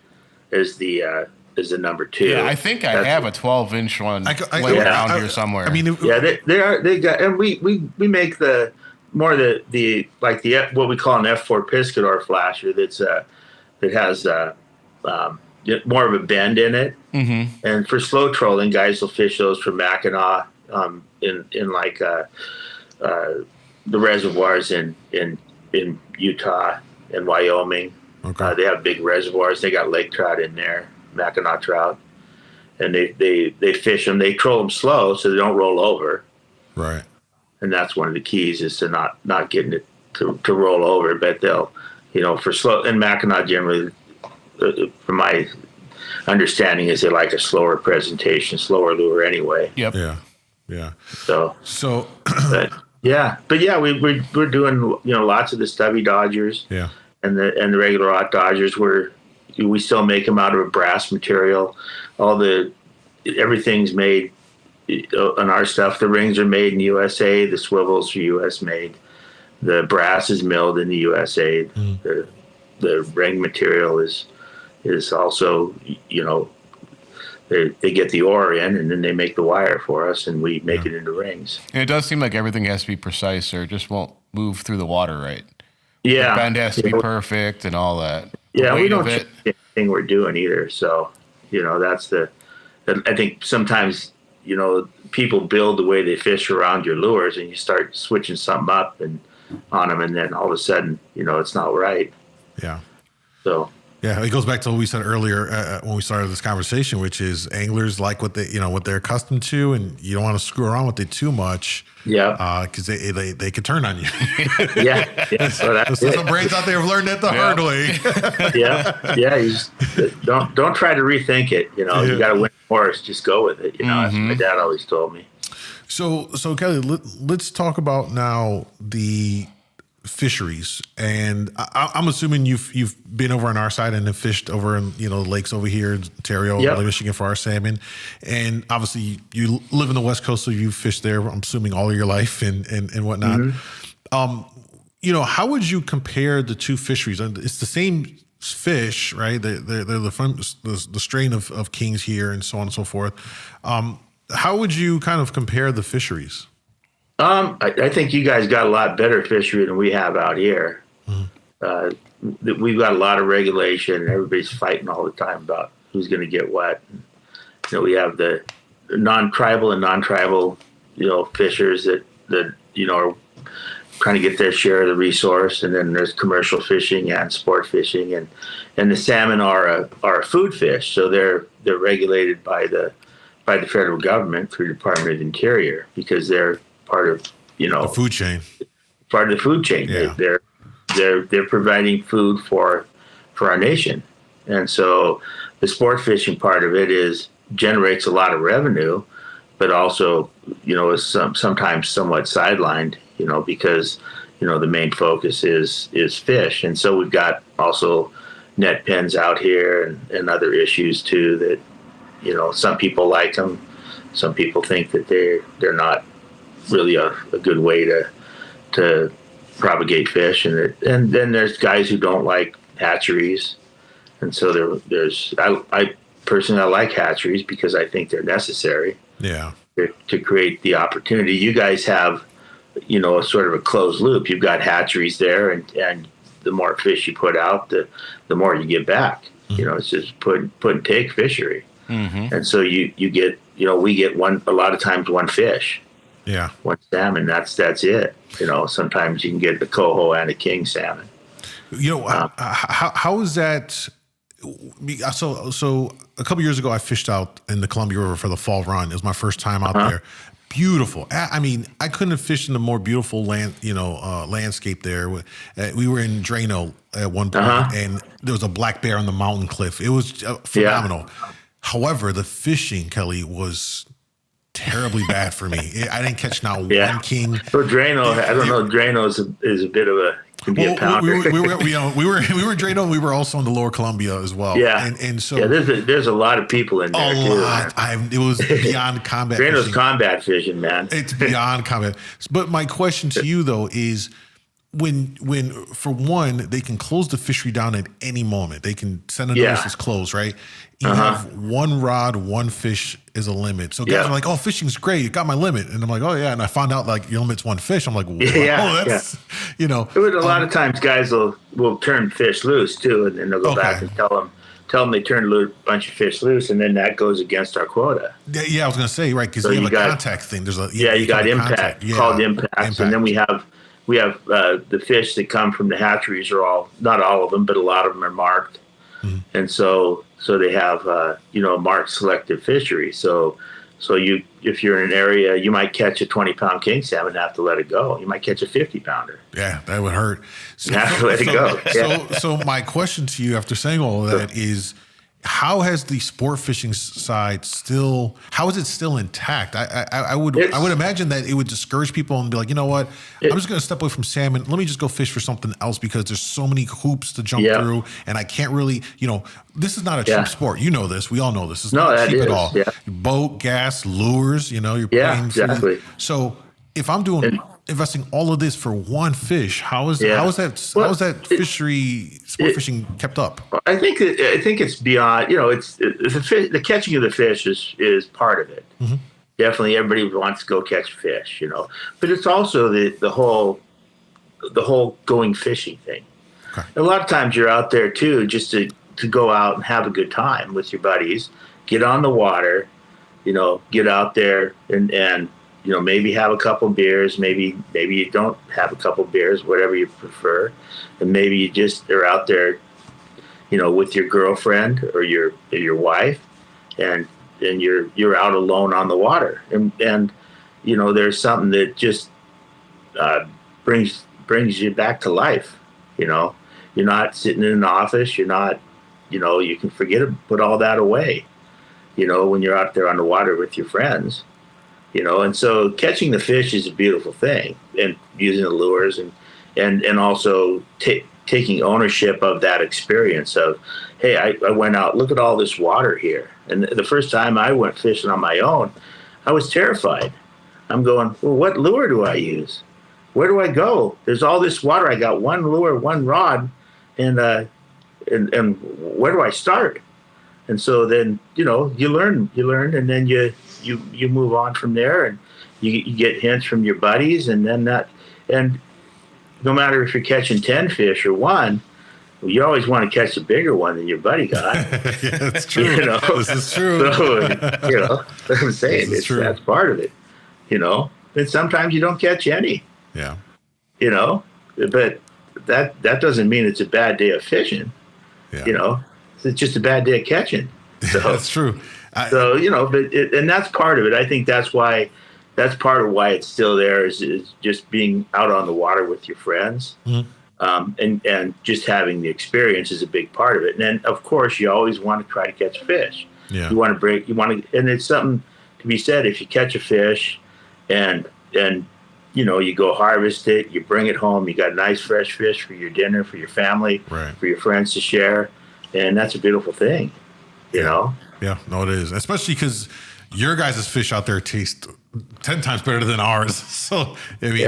number 2. Yeah, I think I have a 12-inch one around here somewhere. They got, and we make the what we call an F4 Piscador flasher that has more of a bend in it. Mm-hmm. And for slow trolling, guys will fish those for Mackinac in the reservoirs in Utah and Wyoming. Okay. They have big reservoirs. They got lake trout in there, Mackinac trout, and they fish them. They troll them slow so they don't roll over. Right. And that's one of the keys is to not getting it to roll over. But they'll, for slow, and Mackinac generally, from my understanding, is they like a slower presentation, slower lure anyway. Yep. Yeah. So. We're doing lots of the stubby Dodgers. Yeah. And the regular hot Dodgers we still make them out of a brass material. Everything's made on our stuff. The rings are made in the USA. The swivels are US made. The brass is milled in the USA. The ring material is also They get the ore in, and then they make the wire for us, and we make it into rings. And it does seem like everything has to be precise, or it just won't move through the water right. Yeah, the bend has to be perfect and all that. Yeah, we don't change anything we're doing either. So, that's I think sometimes, people build the way they fish around your lures, and you start switching something up on them, and then all of a sudden, it's not right. Yeah. So. Yeah, it goes back to what we said earlier when we started this conversation, which is anglers like what they're accustomed to, and you don't want to screw around with it too much. Yeah, because they could turn on you. yeah. So that's some brains out there have learned that the hard way. yeah. You just, don't try to rethink it. You got to win the horse. Just go with it. As my dad always told me. So Kelly, let's talk about now the fisheries, and I'm assuming you've been over on our side and have fished over in the lakes over here in Ontario, Lake Michigan for our salmon, and obviously you live in the West Coast, so you fished there. I'm assuming all of your life and whatnot. Mm-hmm. How would you compare the two fisheries? It's the same fish, right? They're the strain of kings here and so on and so forth. How would you kind of compare the fisheries? I think you guys got a lot better fishery than we have out here. Mm-hmm. we've got a lot of regulation. Everybody's fighting all the time about who's going to get what. We have the non-tribal and non-tribal, fishers that are trying to get their share of the resource, and then there's commercial fishing and sport fishing, and the salmon are a food fish, so they're regulated by the federal government through the Department of the Interior, because they're part of the food chain. Part of the food chain. Yeah. They're providing food for our nation, and so the sport fishing part of it generates a lot of revenue, but also is sometimes somewhat sidelined, because the main focus is fish, and so we've got also net pens out here and other issues too that some people like them, some people think that they're not really a good way to propagate fish, and then there's guys who don't like hatcheries, and so I personally like hatcheries because I think they're necessary. Yeah. To create the opportunity. You guys have a sort of a closed loop. You've got hatcheries there, and the more fish you put out, the more you get back. Mm-hmm. It's just put and take fishery. Mm-hmm. And so you get we get a lot of times one fish. Yeah. One salmon, that's it. Sometimes you can get the coho and a king salmon. How is that? So a couple years ago, I fished out in the Columbia River for the fall run. It was my first time out there. Beautiful. I mean, I couldn't have fished in a more beautiful landscape there. We were in Drano at one point, and there was a black bear on the mountain cliff. It was phenomenal. Yeah. However, the fishing, Kelly, was terribly bad for me. I didn't catch one king. For Drano, I don't know. Drano is a bit of a We were in Drano. We were also in the Lower Columbia as well. Yeah, and so there's a lot of people in there. It was beyond combat. Drano's fishing. Combat fishing, man. It's beyond combat. But my question to you though is, when for one, they can close the fishery down at any moment. They can send a notice it's closed, right? You have one rod, one fish is a limit. So guys are like, "Oh, fishing's great. You got my limit." And I'm like, "Oh yeah." And I found out like your limit's one fish. I'm like, "Wow, that's A lot of times guys will turn fish loose too, and then they'll go back and tell them they turned a bunch of fish loose, and then that goes against our quota. Yeah, I was gonna say because you have a contact thing. There's you got impact called impacts, and then we have the fish that come from the hatcheries are not all of them, but a lot of them are marked, and so they have marked selective fishery. So if you're in an area, you might catch a 20-pound king salmon and have to let it go. You might catch a 50-pounder. Yeah, that would hurt. So, you have to let it go. Yeah. So my question to you after saying all of that is, how has the sport fishing side how is it still intact? I would imagine that it would discourage people and be like, you know what, I'm just going to step away from salmon. Let me just go fish for something else because there's so many hoops to jump through, and I can't really, this is not a cheap sport. You know this. We all know this. It's not cheap at all. Yeah. Boat, gas, lures. You're paying. Exactly. So if I'm investing all of this for one fish, how is that fishery sport fishing kept up? I think it's beyond. It's the catching of the fish is part of it. Mm-hmm. Definitely, everybody wants to go catch fish, but it's also the whole going fishing thing. Okay. A lot of times you're out there too, just to go out and have a good time with your buddies, get on the water, get out there and maybe have a couple beers, maybe you don't have a couple beers, whatever you prefer, and maybe you just are out there, with your girlfriend or your wife, and you're out alone on the water, and there's something that just brings you back to life. You're not sitting in an office. You're not, you can put all that away. When you're out there on the water with your friends. And so catching the fish is a beautiful thing, and using the lures and also taking ownership of that experience of, hey, I went out, look at all this water here. And the first time I went fishing on my own, I was terrified. I'm going, well, what lure do I use? Where do I go? There's all this water. I got one lure, one rod, and where do I start? And so then, you learn, and then you move on from there, and you get hints from your buddies, and then no matter if you're catching 10 fish or one, you always want to catch a bigger one than your buddy got. Yeah, that's true. This is true. So, what I'm saying, that's part of it, And sometimes you don't catch any. Yeah. But that doesn't mean it's a bad day of fishing. Yeah. It's just a bad day of catching. So that's true. And that's part of it. I think that's part of why it's still there is just being out on the water with your friends. Mm-hmm. And just having the experience is a big part of it. And then, of course, you always want to try to catch fish. Yeah. And it's something to be said. If you catch a fish and you go harvest it, you bring it home, you got nice fresh fish for your dinner, for your family, right, for your friends to share. And that's a beautiful thing, Yeah, no, it is. Especially because your guys' fish out there taste 10 times better than ours. So, I mean,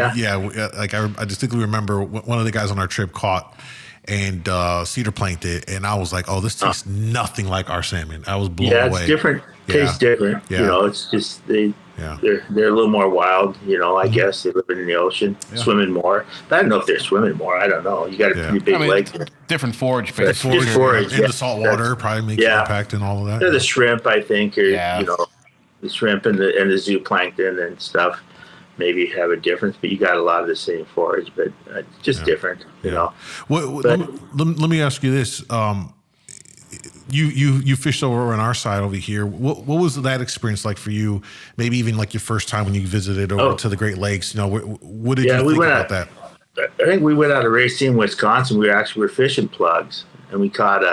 like I distinctly remember one of the guys on our trip caught and cedar planked it. And I was like, oh, this tastes nothing like our salmon. I was blown away. Yeah, it's different. Tastes different. Yeah. It's just they're a little more wild, I guess. They live in the ocean, swimming more. But I don't know if they're swimming more. I don't know. You got a pretty big leg. Different forage. Forage. In the salt water probably makes an impact and all of that. They're the shrimp, I think, or the shrimp and the zooplankton and stuff maybe have a difference, but you got a lot of the same forage, but just different, Let me ask you this. You fished over on our side over here. What was that experience like for you? Maybe even like your first time when you visited over to the Great Lakes. What did you think about that? I think we went out of Racine, Wisconsin. We were fishing plugs, and we caught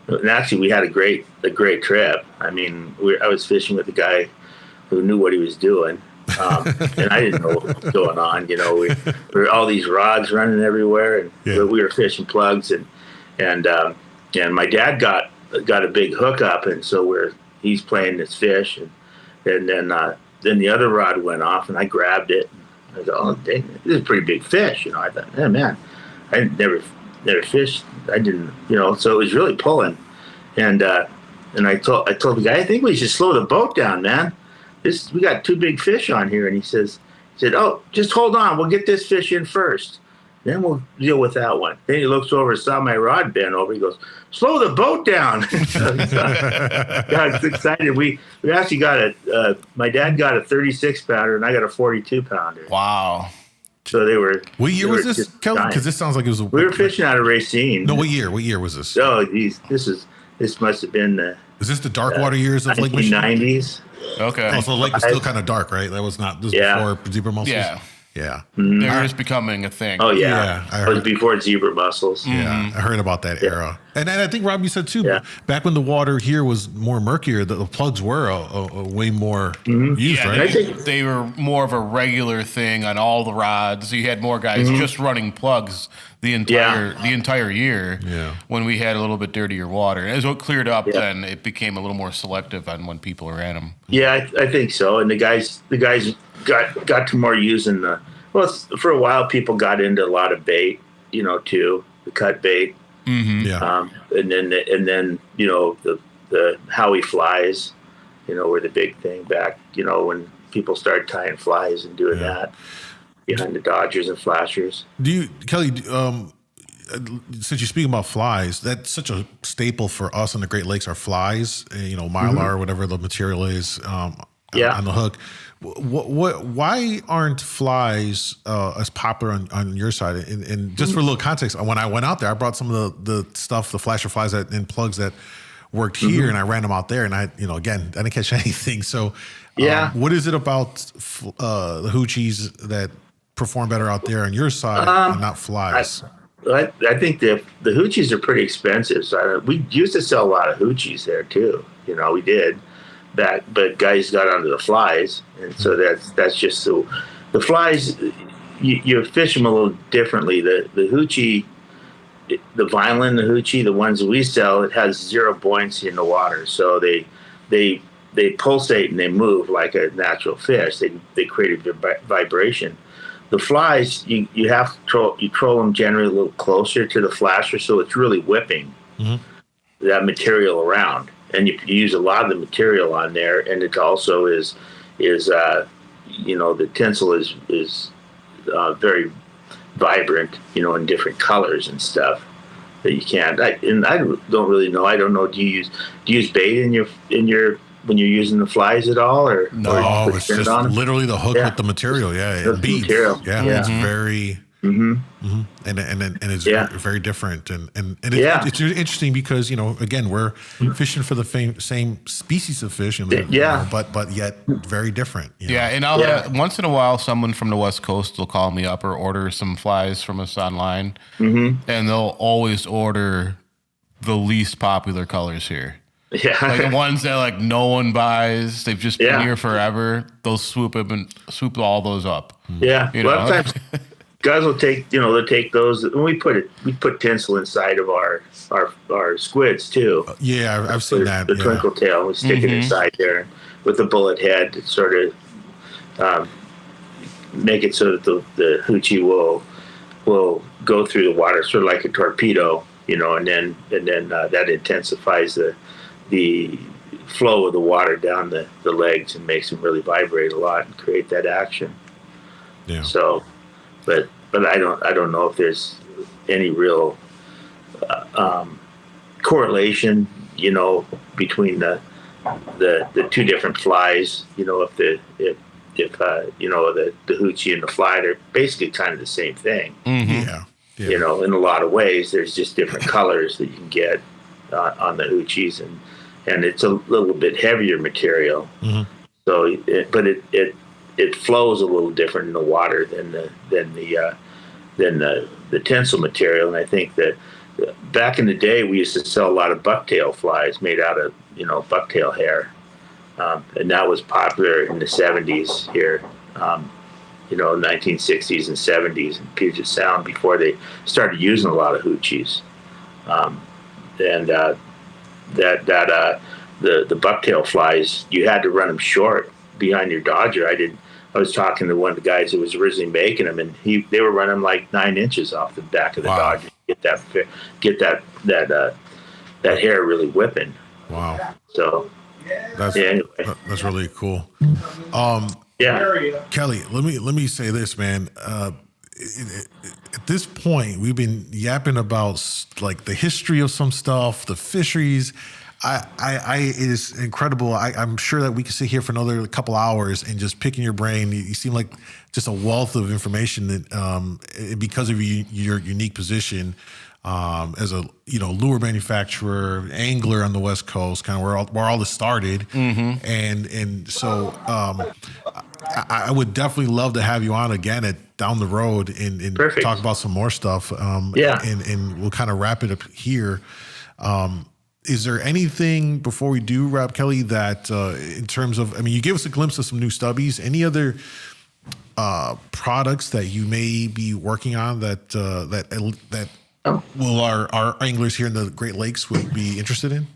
and actually we had a great trip. I mean, I was fishing with a guy who knew what he was doing, and I didn't know what was going on. We were all these rods running everywhere, and we were fishing plugs, and my dad got a big hookup, and so he's playing this fish, and then the other rod went off, and I grabbed it. And I go, oh, dang, this is a pretty big fish. I thought, oh, man, I never fished. I didn't, so it was really pulling, and I told the guy, I think we should slow the boat down, man. We got two big fish on here, and he said, oh, just hold on, we'll get this fish in first. Then we'll deal with that one. Then he looks over, saw my rod bend over. He goes, slow the boat down. Got excited. We actually got my dad got a 36-pounder, and I got a 42-pounder. Wow. So they were. What year was this, Kelly? Because this sounds like it was. We were fishing out of Racine. No, what year? What year was this? Oh, geez. This must have been Is this the dark water years of Lake Michigan? 1990s. Okay. Oh, so the lake was still kind of dark, right? That was not. This was before zebra mussels. Yeah. Yeah. Mm-hmm. They were just becoming a thing. Oh, yeah. It was before zebra mussels. Yeah, I heard about that era. And I think, Rob, you said, too, back when the water here was more murkier, the plugs were a way more used, right? I think they were more of a regular thing on all the rods. You had more guys just running plugs the entire year when we had a little bit dirtier water. As it cleared up, then it became a little more selective on when people ran them. Yeah, I think so. And the guys got to more using for a while people got into a lot of bait, too, the cut bait. Mm-hmm. Yeah. And then the Howie flies, were the big thing back, when people started tying flies and doing that behind the Dodgers and flashers. Kelly, since you're speaking about flies, that's such a staple for us in the Great Lakes, are flies, mylar, whatever the material is on the hook. Why aren't flies as popular on your side? And just for a little context, when I went out there, I brought some of the stuff, the flasher flies and plugs that worked here, and I ran them out there, and I didn't catch anything. So, what is it about the hoochies that perform better out there on your side and not flies? I think the hoochies are pretty expensive. So we used to sell a lot of hoochies there too. We did. But guys got onto the flies, and so that's just so. The flies, you fish them a little differently. The hoochie, the violin, the hoochie, the ones that we sell, it has zero buoyancy in the water, so they pulsate and they move like a natural fish. They create a vibration. The flies, you have to troll them generally a little closer to the flasher, so it's really whipping that material around. And you use a lot of the material on there, and it also is the tinsel is very vibrant, in different colors and stuff that you can't. I don't really know. I don't know. Do you use bait in your when you're using the flies at all, or no? It's just literally the hook with the material. Yeah, it beads. Yeah, it's very. And it's very different, and it's interesting because again, we're fishing for the same species of fish, but yet very different. And I'll once in a while, someone from the West Coast will call me up or order some flies from us online, and they'll always order the least popular colors here. Yeah, like the ones that like no one buys. They've just been here forever. They'll swoop all those up. Yeah, a lot of times guys will take they'll take those. And we put tinsel inside of our squids too. Yeah, I've seen that. The twinkle tail. We stick it inside there with the bullet head to sort of make it so that the hoochie will go through the water, sort of like a torpedo, and then that intensifies the flow of the water down the legs and makes them really vibrate a lot and create that action. Yeah. So, but I don't know if there's any real correlation, between the two different flies. If the hoochie and the fly, they're basically kind of the same thing. Yeah. In a lot of ways, there's just different colors that you can get on the hoochies, and it's a little bit heavier material. So, it flows a little different in the water than the tinsel material. And I think that back in the day, we used to sell a lot of bucktail flies made out of bucktail hair, and that was popular in the 70s here. 1960s and 70s in Puget Sound before they started using a lot of hoochies. The bucktail flies, you had to run them short behind your Dodger. I was talking to one of the guys that was originally making them, and they were running like 9 inches off the back of the Dodger to get that hair really whipping. Wow. So anyway. That's really cool. Kelly, let me say this, man. At this point, we've been yapping about like the history of some stuff, the fisheries. It is incredible. I'm sure that we could sit here for another couple hours and just picking your brain. You seem like just a wealth of information that, because of your unique position as a lure manufacturer, angler on the West Coast, kind of where all this started, and so I would definitely love to have you on again down the road and talk about some more stuff. And we'll kind of wrap it up here. Is there anything before we do wrap, Kelly, that in terms of, you gave us a glimpse of some new stubbies. Any other products that you may be working on that will our anglers here in the Great Lakes would be interested in?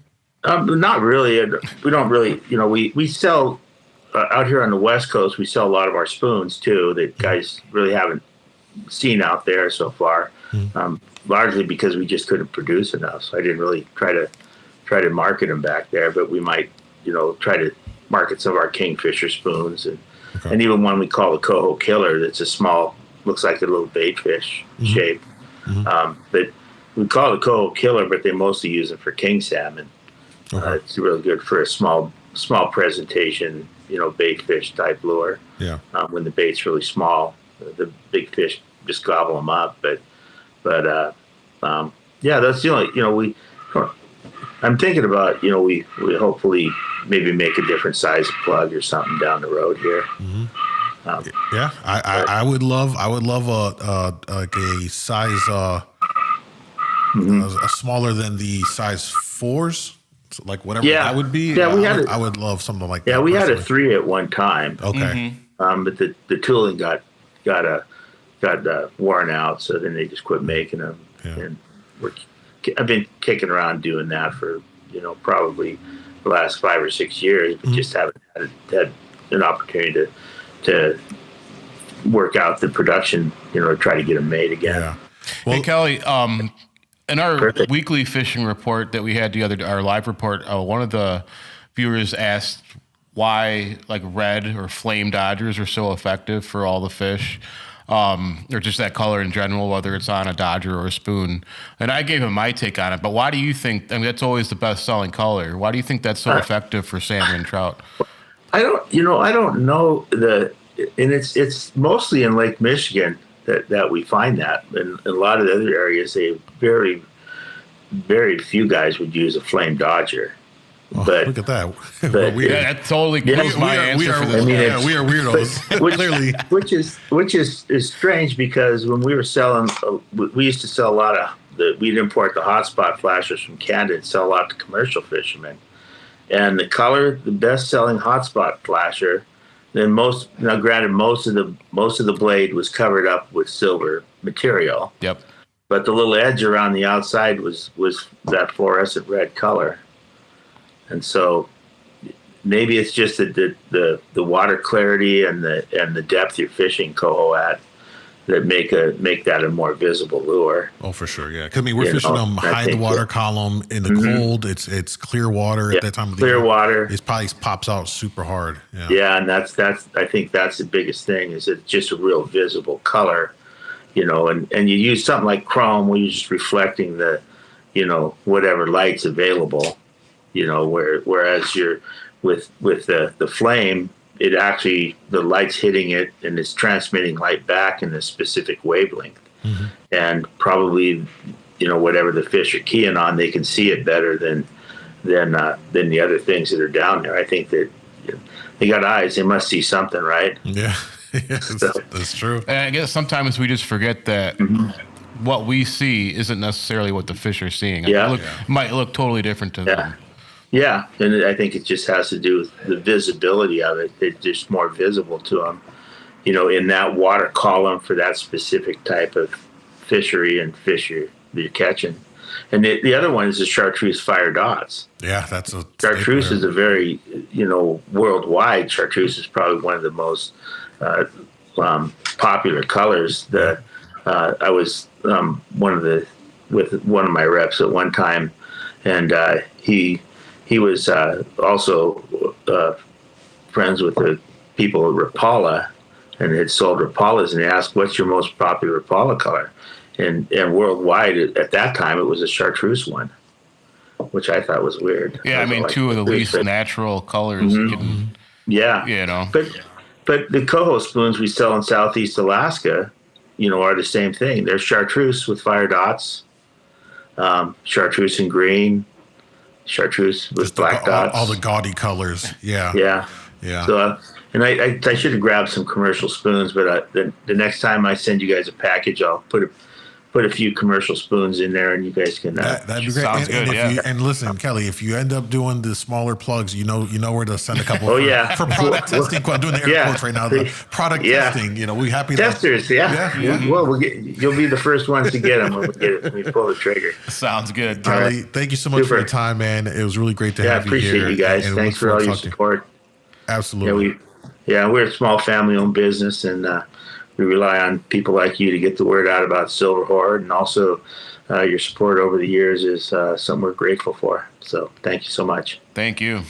Not really. We don't really, we sell out here on the West Coast. We sell a lot of our spoons too that guys really haven't seen out there so far. Largely because we just couldn't produce enough. So I didn't really try to market them back there, but we might, try to market some of our Kingfisher spoons and even one we call the Coho Killer. That's a small, looks like a little bait fish shape. But we call it a Coho Killer, but they mostly use it for king salmon. It's really good for a small presentation, bait fish type lure. Yeah. When the bait's really small, the big fish just gobble them up. But that's the only, I'm thinking about, we hopefully maybe make a different size plug or something down the road here. I would love a size a smaller than the size 4s, so like whatever that would be. Yeah, I would love something like that. Yeah, we had a 3 at one time. Okay, but the tooling got worn out, so then they just quit making them. And I've been kicking around doing that for probably the last 5 or 6 years, but just haven't had an opportunity to work out the production, to try to get them made again. Yeah. Well, hey, Kelly, in our weekly fishing report that we had our live report, one of the viewers asked why like red or flame dodgers are so effective for all the fish. or just that color in general, whether it's on a Dodger or a spoon. And I gave him my take on it. But why do you think? I mean, that's always the best selling color. Why do you think that's so effective for salmon and trout? I don't know and it's mostly in Lake Michigan that we find that. In a lot of the other areas, very, very few guys would use a flame Dodger. Oh, but look at that. But, yeah, that totally kills my answer for this. We are weirdos. Clearly. Which is strange, because when we were selling, we used to sell a lot of we'd import the hotspot flashers from Canada and sell a lot to commercial fishermen. And the best selling hotspot flasher, then granted, most of the blade was covered up with silver material. Yep. But the little edge around the outside was that fluorescent red color. And so maybe it's just the water clarity and the depth you're fishing coho at that make that a more visible lure. Oh, for sure, yeah. Because I mean, we're fishing them high in the water column in the cold. It's clear water at that time of the year. Clear water. It probably pops out super hard. Yeah. Yeah, and that's I think that's the biggest thing, is it's just a real visible color, and you use something like chrome where you're just reflecting the, whatever light's available, whereas you're with the flame, it actually, the light's hitting it and it's transmitting light back in a specific wavelength. Mm-hmm. And probably, whatever the fish are keying on, they can see it better than the other things that are down there. I think that they got eyes, they must see something, right? Yeah. That's true. And I guess sometimes we just forget that what we see isn't necessarily what the fish are seeing. It might look totally different to them. Yeah, and I think it just has to do with the visibility of it. It's just more visible to them, in that water column for that specific type of fishery and fish you're catching. And the other one is the chartreuse fire dots. Yeah, that's a chartreuse is a very, worldwide. Chartreuse is probably one of the most popular colors. I was with one of my reps at one time, and he was also friends with the people at Rapala, and had sold Rapalas, and he asked, "What's your most popular Rapala color?" And worldwide at that time, it was a chartreuse one, which I thought was weird. Yeah, I mean, two of the least natural colors. Mm-hmm. Yeah, but the coho spoons we sell in Southeast Alaska, are the same thing. They're chartreuse with fire dots, chartreuse in green, chartreuse with black dots. All the gaudy colors. Yeah. Yeah. So, and I should have grabbed some commercial spoons, but the next time I send you guys a package, I'll put a few commercial spoons in there, and you guys can. That'd be great. Sounds good. And listen, Kelly, if you end up doing the smaller plugs, you know where to send a couple. For product testing. I'm doing the air quotes right now. The product testing. We happy testers. Well, you'll be the first ones to get them when we pull the trigger. Sounds good, Kelly. Thank you so much for your time, man. It was really great to have you here. Appreciate you guys. Thanks for all your support. Absolutely. We're a small family-owned business, and we rely on people like you to get the word out about Silver Horde, and also your support over the years is something we're grateful for. So thank you so much. Thank you.